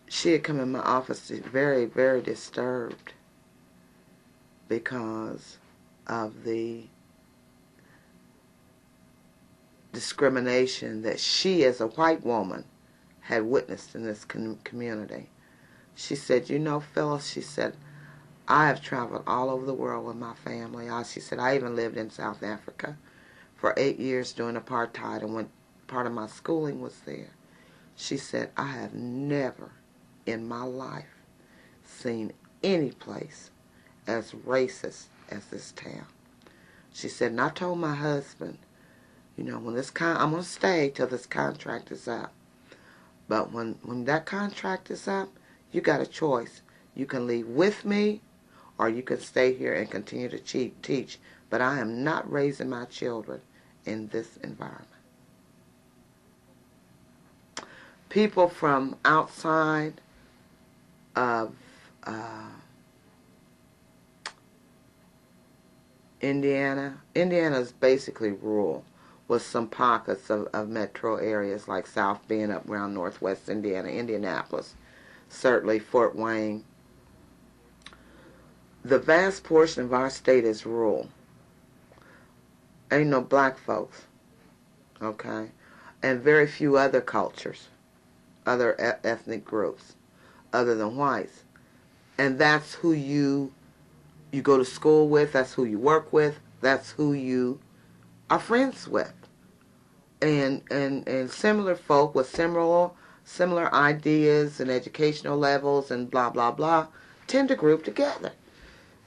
she had come in my office very, very disturbed because of the discrimination that she, as a white woman, had witnessed in this community. She said, you know, Phyllis, she said, I have traveled all over the world with my family. She said, I even lived in South Africa for 8 years during apartheid, and when part of my schooling was there. She said, I have never in my life seen any place as racist as this town. She said, and I told my husband, you know, when I'm going to stay till this contract is up. But when that contract is up, you got a choice. You can leave with me, or you can stay here and continue to teach. But I am not raising my children in this environment. People from outside of Indiana is basically rural, with some pockets of metro areas like South Bend up around northwest Indiana, Indianapolis, certainly Fort Wayne. The vast portion of our state is rural. Ain't no black folks, okay? And very few other cultures, other ethnic groups, other than whites. And that's who you go to school with, that's who you work with, that's who you are friends with. And similar folk with similar ideas and educational levels and blah, blah, blah, tend to group together.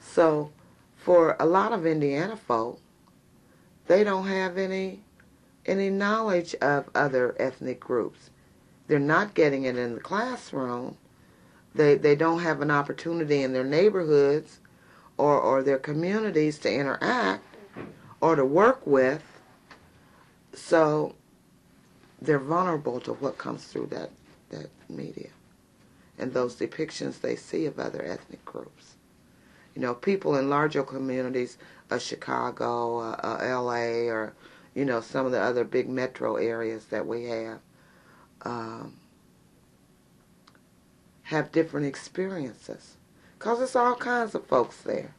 So for a lot of Indiana folk, they don't have any knowledge of other ethnic groups. They're not getting it in the classroom. They don't have an opportunity in their neighborhoods or their communities to interact or to work with. So they're vulnerable to what comes through that media and those depictions they see of other ethnic groups. You know, people in larger communities, Chicago, L.A., or, you know, some of the other big metro areas that we have different experiences. Because there's all kinds of folks there,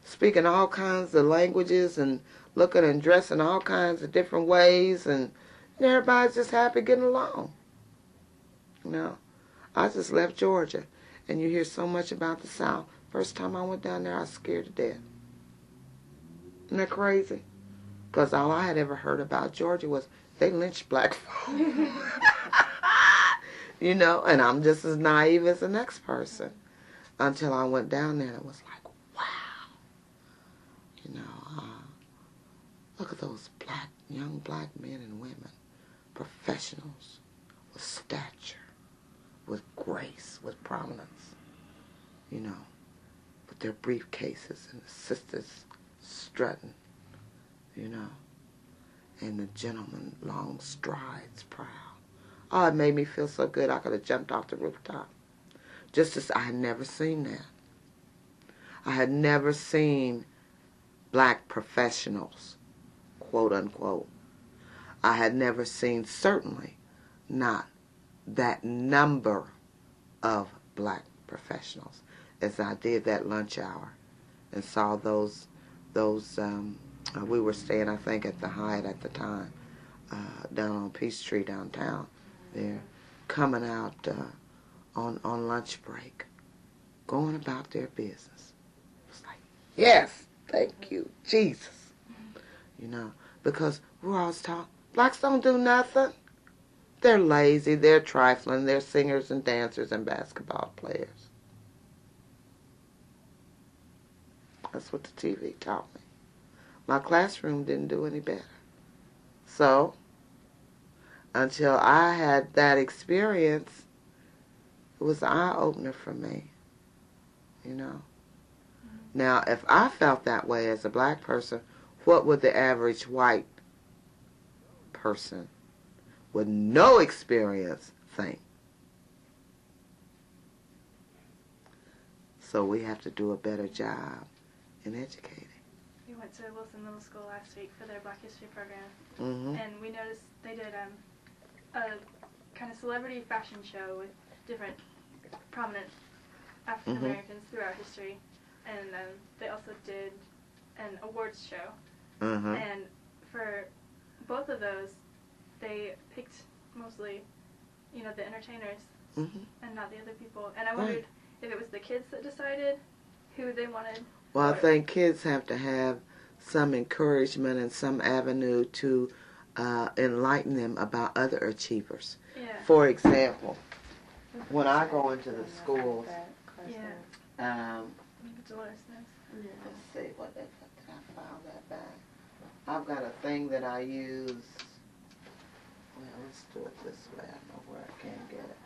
speaking all kinds of languages and looking and dressing all kinds of different ways, and everybody's just happy getting along. You know, I just left Georgia, and you hear so much about the South. First time I went down there, I was scared to death. Isn't that crazy? Because all I had ever heard about Georgia was they lynched black folk. You know, and I'm just as naive as the next person until I went down there and it was like, wow. You know, look at those young black men and women, professionals with stature, with grace, with prominence, you know, with their briefcases and the sisters strutting, you know, and the gentleman long strides proud. Oh, it made me feel so good I could have jumped off the rooftop. Just as I had never seen that. I had never seen black professionals, quote unquote. I had never seen, certainly not that number of black professionals as I did that lunch hour and saw those we were staying, I think, at the Hyatt at the time, down on Peachtree downtown there, coming out on lunch break, going about their business. It was like, yes, thank you, Jesus. You know, because we're always taught, blacks don't do nothing. They're lazy, they're trifling, they're singers and dancers and basketball players. That's what the TV taught me. My classroom didn't do any better. So, until I had that experience, it was an eye-opener for me, you know. Now, if I felt that way as a black person, what would the average white person with no experience think? So we have to do a better job in educating. We went to Wilson Middle School last week for their Black History program, and we noticed they did a kind of celebrity fashion show with different prominent African Americans throughout history, and they also did an awards show. And for both of those, they picked mostly, you know, the entertainers and not the other people. And I wondered if it was the kids that decided who they wanted. Well, I think kids have to have some encouragement and some avenue to enlighten them about other achievers. Yeah. For example, when I go into the schools, Maybe Dolores knows. let's see, what did I file that back? I've got a thing that I use. Well, let's do it this way. I know where I can get it.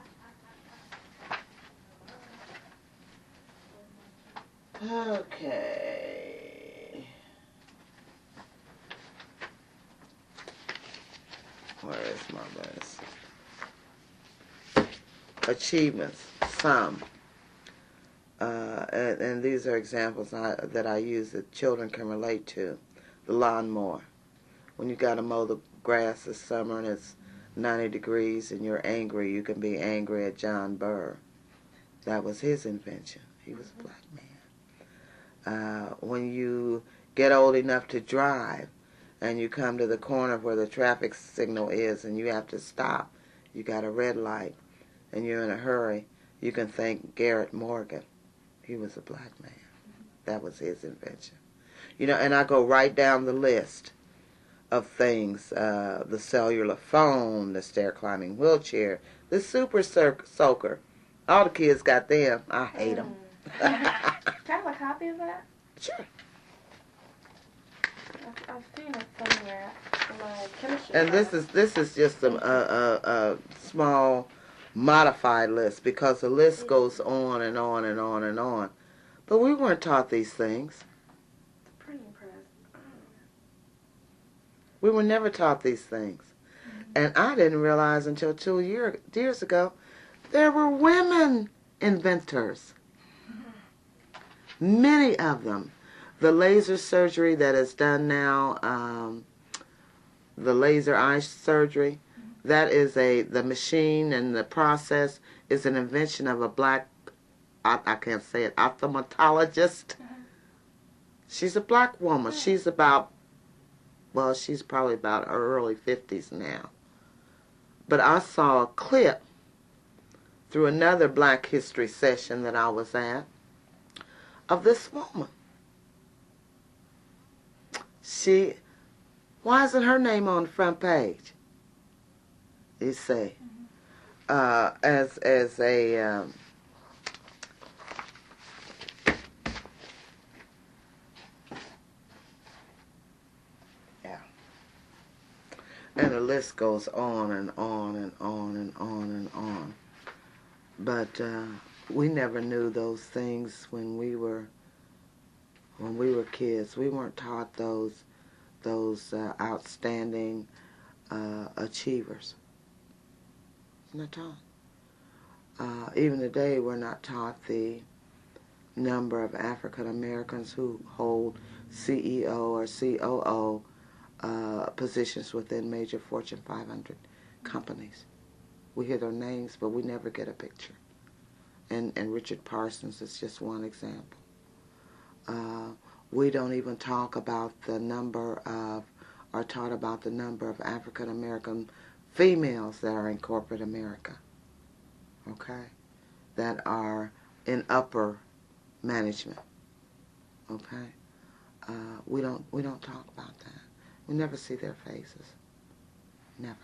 Okay. Where is my list? Achievements, some. And these are examples that I use that children can relate to. The lawnmower. When you got to mow the grass this summer and it's 90 degrees and you're angry, you can be angry at John Burr. That was his invention. He was a black man. When you get old enough to drive and you come to the corner where the traffic signal is and you have to stop, you got a red light and you're in a hurry, you can thank Garrett Morgan. He was a black man. That was his invention. You know, and I go right down the list of things, the cellular phone, the stair-climbing wheelchair, the super soaker. All the kids got them. I hate them. Can I have a copy of that? Sure. I've seen it somewhere in my chemistry. And this is just a small modified list because the list goes on and on and on and on. But we weren't taught these things. The printing press. We were never taught these things. And I didn't realize until 2 years ago there were women inventors. Many of them. The laser surgery that is done now, the laser eye surgery, that is the machine and the process is an invention of a black, I can't say it, ophthalmologist. She's a black woman. She's about well, she's probably about her early 50s now. But I saw a clip through another Black History session that I was at of this woman. Why isn't her name on the front page? You see, as a and the list goes on and on and on and on and on. But we never knew those things when we were kids. We weren't taught those outstanding achievers. Not taught. Even today, we're not taught the number of African Americans who hold CEO or COO positions within major Fortune 500 companies. We hear their names, but we never get a picture. And Richard Parsons is just one example. We don't even talk about the number of, or taught about the number of African American females that are in corporate America, okay, that are in upper management, okay. We don't talk about that. We never see their faces, never.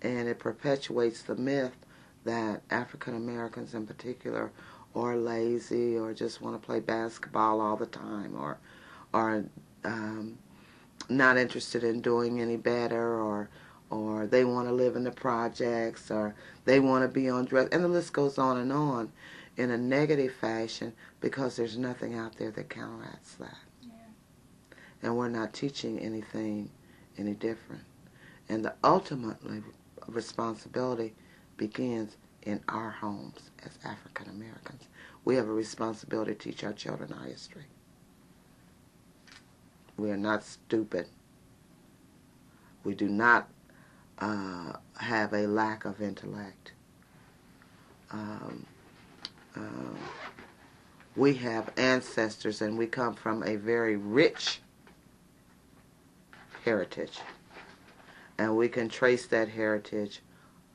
And it perpetuates the myth that African Americans in particular are lazy or just want to play basketball all the time, or are not interested in doing any better, or they want to live in the projects, or they want to be on drugs, and the list goes on in a negative fashion, because there's nothing out there that counteracts that. Yeah. And we're not teaching anything any different. And the ultimate responsibility begins in our homes as African Americans. We have a responsibility to teach our children our history. We are not stupid. We do not have a lack of intellect. We have ancestors, and we come from a very rich heritage. And we can trace that heritage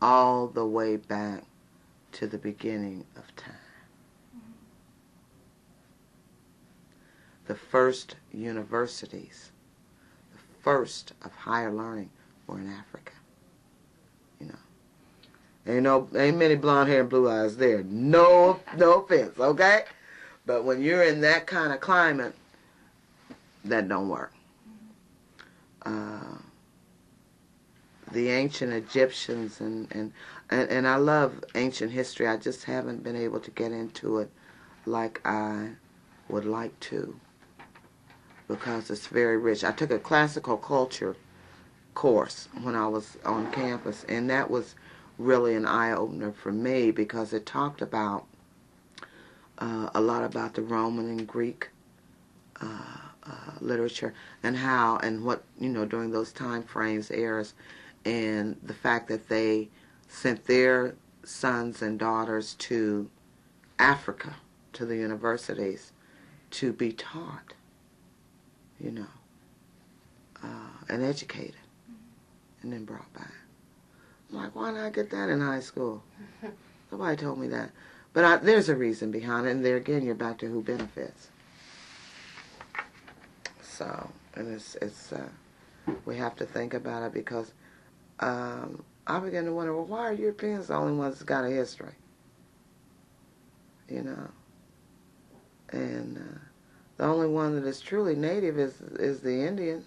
all the way back to the beginning of time. Mm-hmm. The first universities, the first of higher learning, were in Africa. You know, ain't many blonde hair and blue eyes there. No offense, okay? But when you're in that kind of climate, that don't work. The ancient Egyptians, and I love ancient history. I just haven't been able to get into it like I would like to, because it's very rich. I took a classical culture course when I was on campus, and that was really an eye-opener for me, because it talked about a lot about the Roman and Greek literature, and how and what, during those time frames, eras, and the fact that they sent their sons and daughters to Africa, to the universities, to be taught, and educated, and then brought back. I'm like, why not get that in high school? Nobody told me that. But there's a reason behind it, and there again, you're back to who benefits. So, and it's we have to think about it, because I began to wonder, well, why are Europeans the only ones that got a history? And the only one that is truly native is the Indian.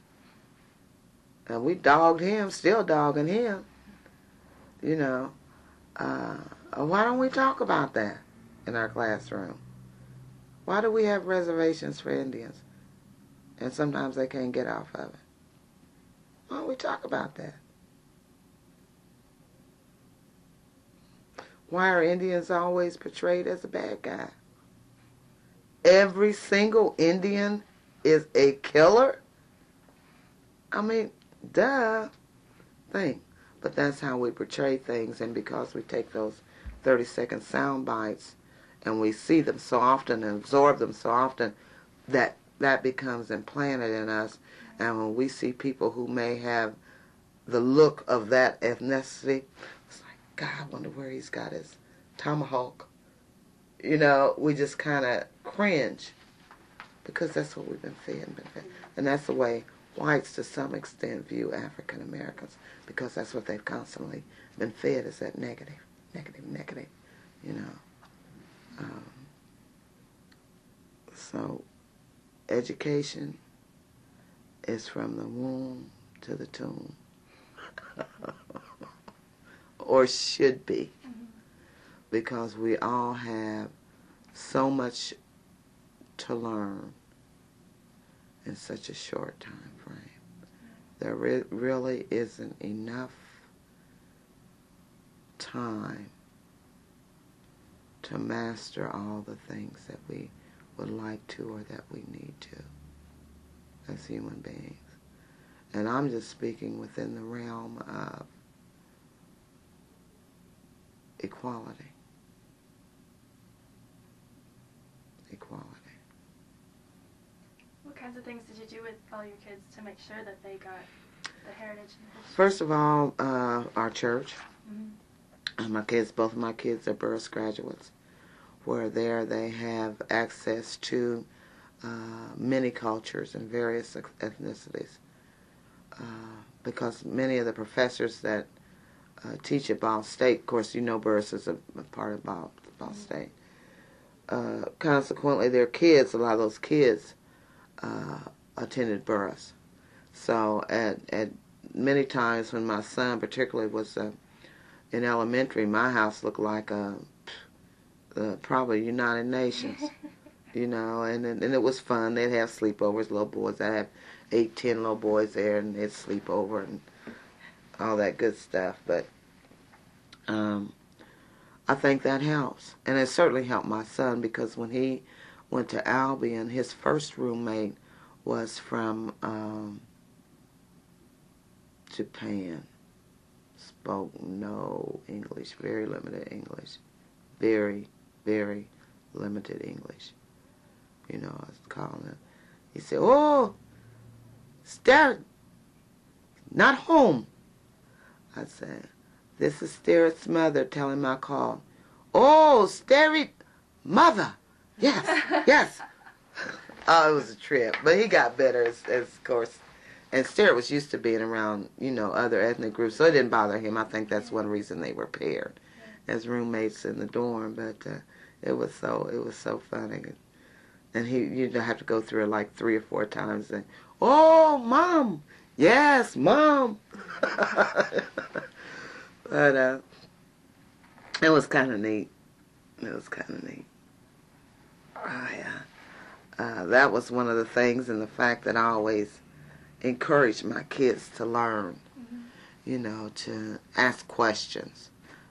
And we dogged him, still dogging him. Why don't we talk about that in our classroom? Why do we have reservations for Indians? And sometimes they can't get off of it. Why don't we talk about that? Why are Indians always portrayed as a bad guy? Every single Indian is a killer? I mean, duh. Think. But that's how we portray things, and because we take those 30-second sound bites and we see them so often and absorb them so often, that that becomes implanted in us. And when we see people who may have the look of that ethnicity, it's like, God, I wonder where he's got his tomahawk. You know, we just kind of cringe because that's what we've been fed. And that's the way whites, to some extent, view African Americans, because that's what they've constantly been fed, is that negative, you know. So education is from the womb to the tomb, or should be, because we all have so much to learn in such a short time frame. There really isn't enough time to master all the things that we would like to or that we need to as human beings. And I'm just speaking within the realm of equality. What kinds of things did you do with all your kids to make sure that they got the heritage and history? First of all, our church. My kids, both of my kids are Burris graduates. Where there they have access to many cultures and various ethnicities. Because many of the professors that teach at Ball State, of course, you know Burris is a part of Ball State. Consequently, their kids, a lot of those kids attended Burris. So at many times when my son particularly was in elementary, my house looked like probably United Nations, you know, and it was fun. They'd have sleepovers, little boys. I'd have 8, 10 little boys there, and they'd sleep over and all that good stuff. But I think that helps. And it certainly helped my son, because when he went to Albion, his first roommate was from Japan. Spoke no English, very limited English. Very, very limited English. You know, I was calling him. He said, "Oh, Sterrett, not home." I said, "This is Sterrett's mother telling my call." "Oh, Sterrett, mother. Yes, yes." Oh, it was a trip. But he got better, as of course. And Sterrett was used to being around, you know, other ethnic groups, so it didn't bother him. I think that's one reason they were paired as roommates in the dorm. But it was so funny. And you'd have to go through it like 3 or 4 times and, "Oh, Mom. Yes, Mom." But it was kind of neat. That was one of the things, and the fact that I always encouraged my kids to learn, you know, to ask questions,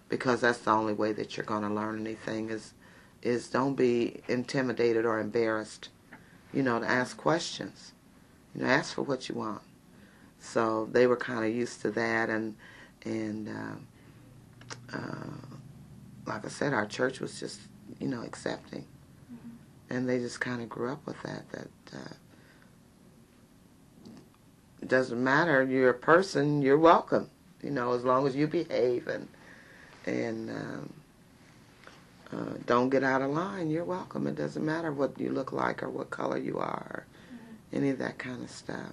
because that's the only way that you're going to learn anything is don't be intimidated or embarrassed, you know, to ask questions. You know, ask for what you want. So they were kind of used to that, and like I said, our church was just, you know, accepting. And they just kind of grew up with that it doesn't matter, you're a person, you're welcome, you know, as long as you behave and don't get out of line, you're welcome. It doesn't matter what you look like or what color you are, or any of that kind of stuff.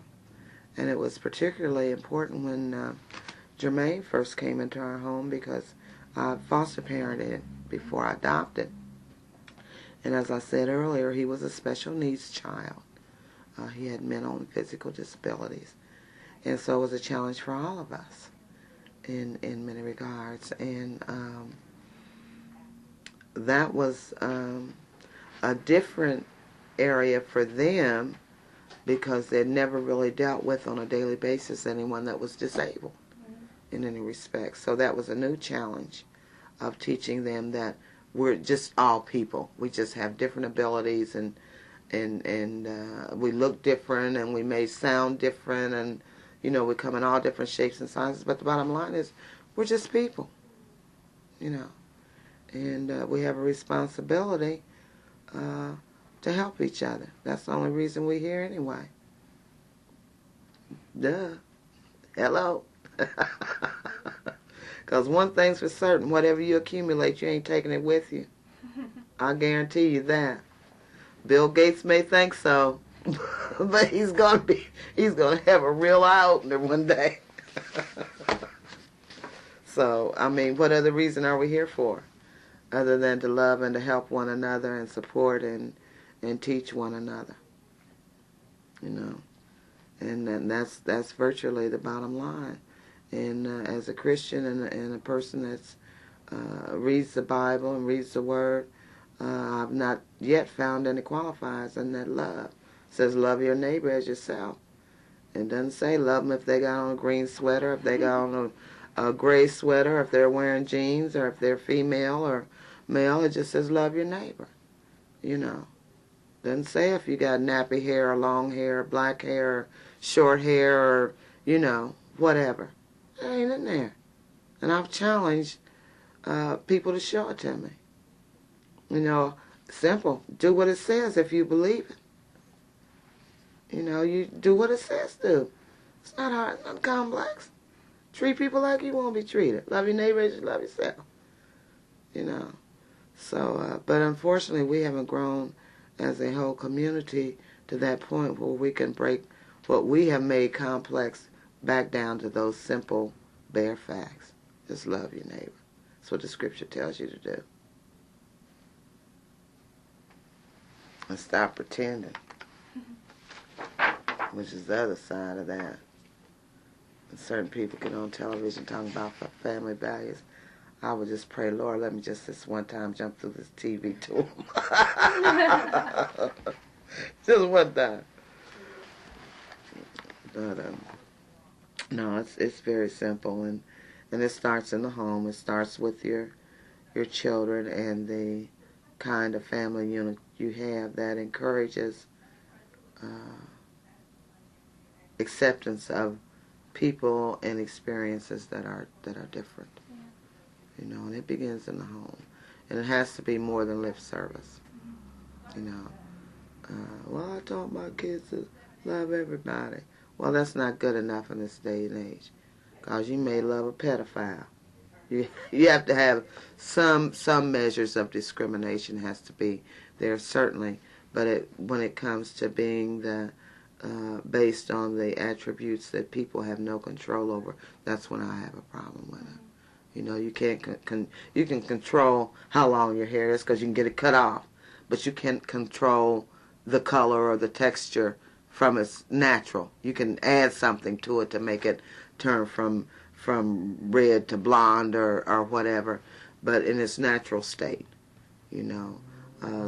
And it was particularly important when Jermaine first came into our home, because I foster parented before I adopted. And as I said earlier, he was a special needs child. He had mental and physical disabilities. And so it was a challenge for all of us in many regards. And that was a different area for them, because they'd never really dealt with on a daily basis anyone that was disabled in any respect. So that was a new challenge of teaching them that we're just all people. We just have different abilities, and we look different, and we may sound different, and, you know, we come in all different shapes and sizes. But the bottom line is, we're just people, you know. And we have a responsibility to help each other. That's the only reason we're here anyway. Duh. Hello. Because one thing's for certain, whatever you accumulate, you ain't taking it with you. I guarantee you that. Bill Gates may think so, but he's gonna have a real eye-opener one day. So, I mean, what other reason are we here for? Other than to love and to help one another and support and teach one another. You know. And that's virtually the bottom line. And as a Christian and a person that's reads the Bible and reads the Word, I've not yet found any qualifiers in that love. It says love your neighbor as yourself. It doesn't say love them if they got on a green sweater, if they got on a gray sweater, if they're wearing jeans, or if they're female or male. It just says love your neighbor. You know. Doesn't say if you got nappy hair or long hair or black hair or short hair or, you know, whatever. It ain't in there. And I've challenged people to show it to me. You know, simple. Do what it says if you believe it. You know, you do what it says do. It's not hard, it's not complex. Treat people like you want to be treated. Love your neighbor as you love yourself. You know. So, but unfortunately we haven't grown as a whole community to that point where we can break what we have made complex back down to those simple, bare facts. Just love your neighbor. That's what the scripture tells you to do. And stop pretending, which is the other side of that. And certain people get on television talking about family values. I would just pray, Lord, let me just this one time jump through this TV to them. Just one time. But no, it's very simple, and it starts in the home. It starts with your children and the kind of family unit you have that encourages acceptance of people and experiences that are different. You know, and it begins in the home. And it has to be more than lip service. You know. Well, I taught my kids to love everybody. Well, that's not good enough in this day and age. Because you may love a pedophile. You have to have some measures of discrimination has to be there, certainly. But when it comes to being based on the attributes that people have no control over, that's when I have a problem with it. You know, you can't you can control how long your hair is because you can get it cut off, but you can't control the color or the texture from its natural. You can add something to it to make it turn from red to blonde or whatever, but in its natural state. You know,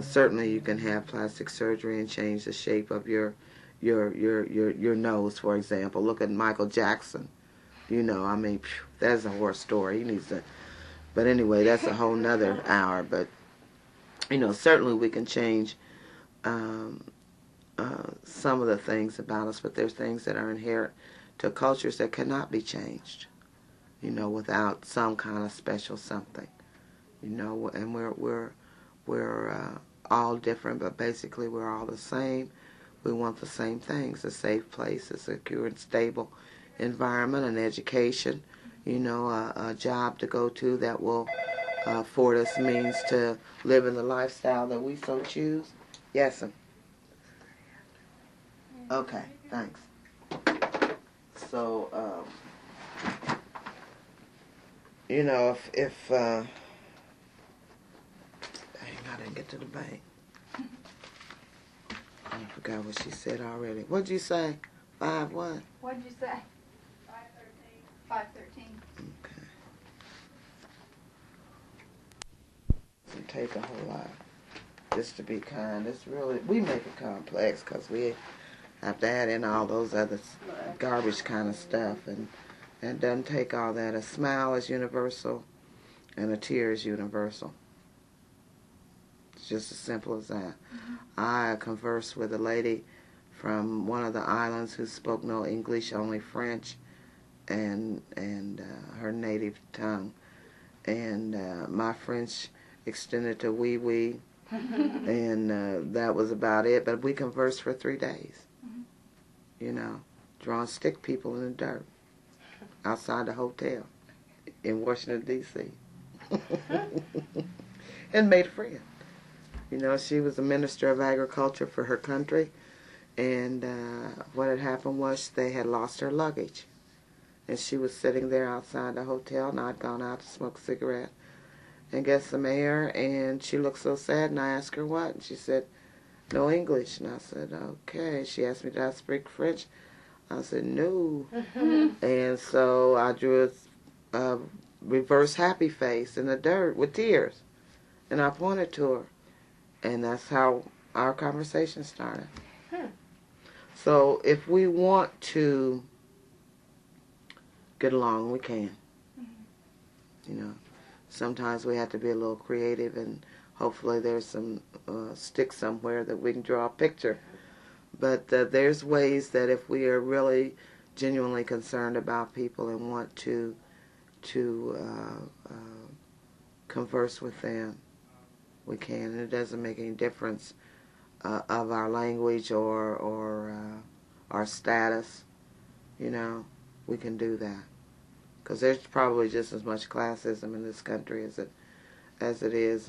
certainly you can have plastic surgery and change the shape of your nose, for example. Look at Michael Jackson. You know, I mean, that's a horror story. He needs to. But anyway, that's a whole nother hour. But you know, certainly we can change some of the things about us, but there's things that are inherent to cultures that cannot be changed. You know, without some kind of special something. You know, and we're all different, but basically we're all the same. We want the same things: a safe place, a secure and stable environment, an education, you know, a job to go to that will afford us means to live in the lifestyle that we so choose. Yes, sir. Okay, thanks. So, you know, if dang, I didn't get to the bank. I forgot what she said already. What'd you say? 5 what? What'd you say? 513. Okay. Doesn't take a whole lot just to be kind. It's really, we make it complex because we have to add in all those other garbage kind of stuff, and it doesn't take all that. A smile is universal and a tear is universal. It's just as simple as that. Mm-hmm. I conversed with a lady from one of the islands who spoke no English, only French and her native tongue. And my French extended to oui, oui, And that was about it. But we conversed for 3 days, you know, drawing stick people in the dirt outside the hotel in Washington, D.C. and made a friend. You know, she was a minister of agriculture for her country, and what had happened was they had lost her luggage. And she was sitting there outside the hotel, and I'd gone out to smoke a cigarette and get some air, and she looked so sad, and I asked her what, and she said, no English. And I said, okay. She asked me, did I speak French? I said, no. And so I drew a reverse happy face in the dirt with tears, and I pointed to her, and that's how our conversation started. So if we want to get along, we can. You know, sometimes we have to be a little creative, and hopefully there's some stick somewhere that we can draw a picture. But there's ways that if we are really genuinely concerned about people and want to converse with them, we can. And it doesn't make any difference of our language or our status. You know, we can do that. Because there's probably just as much classism in this country as it is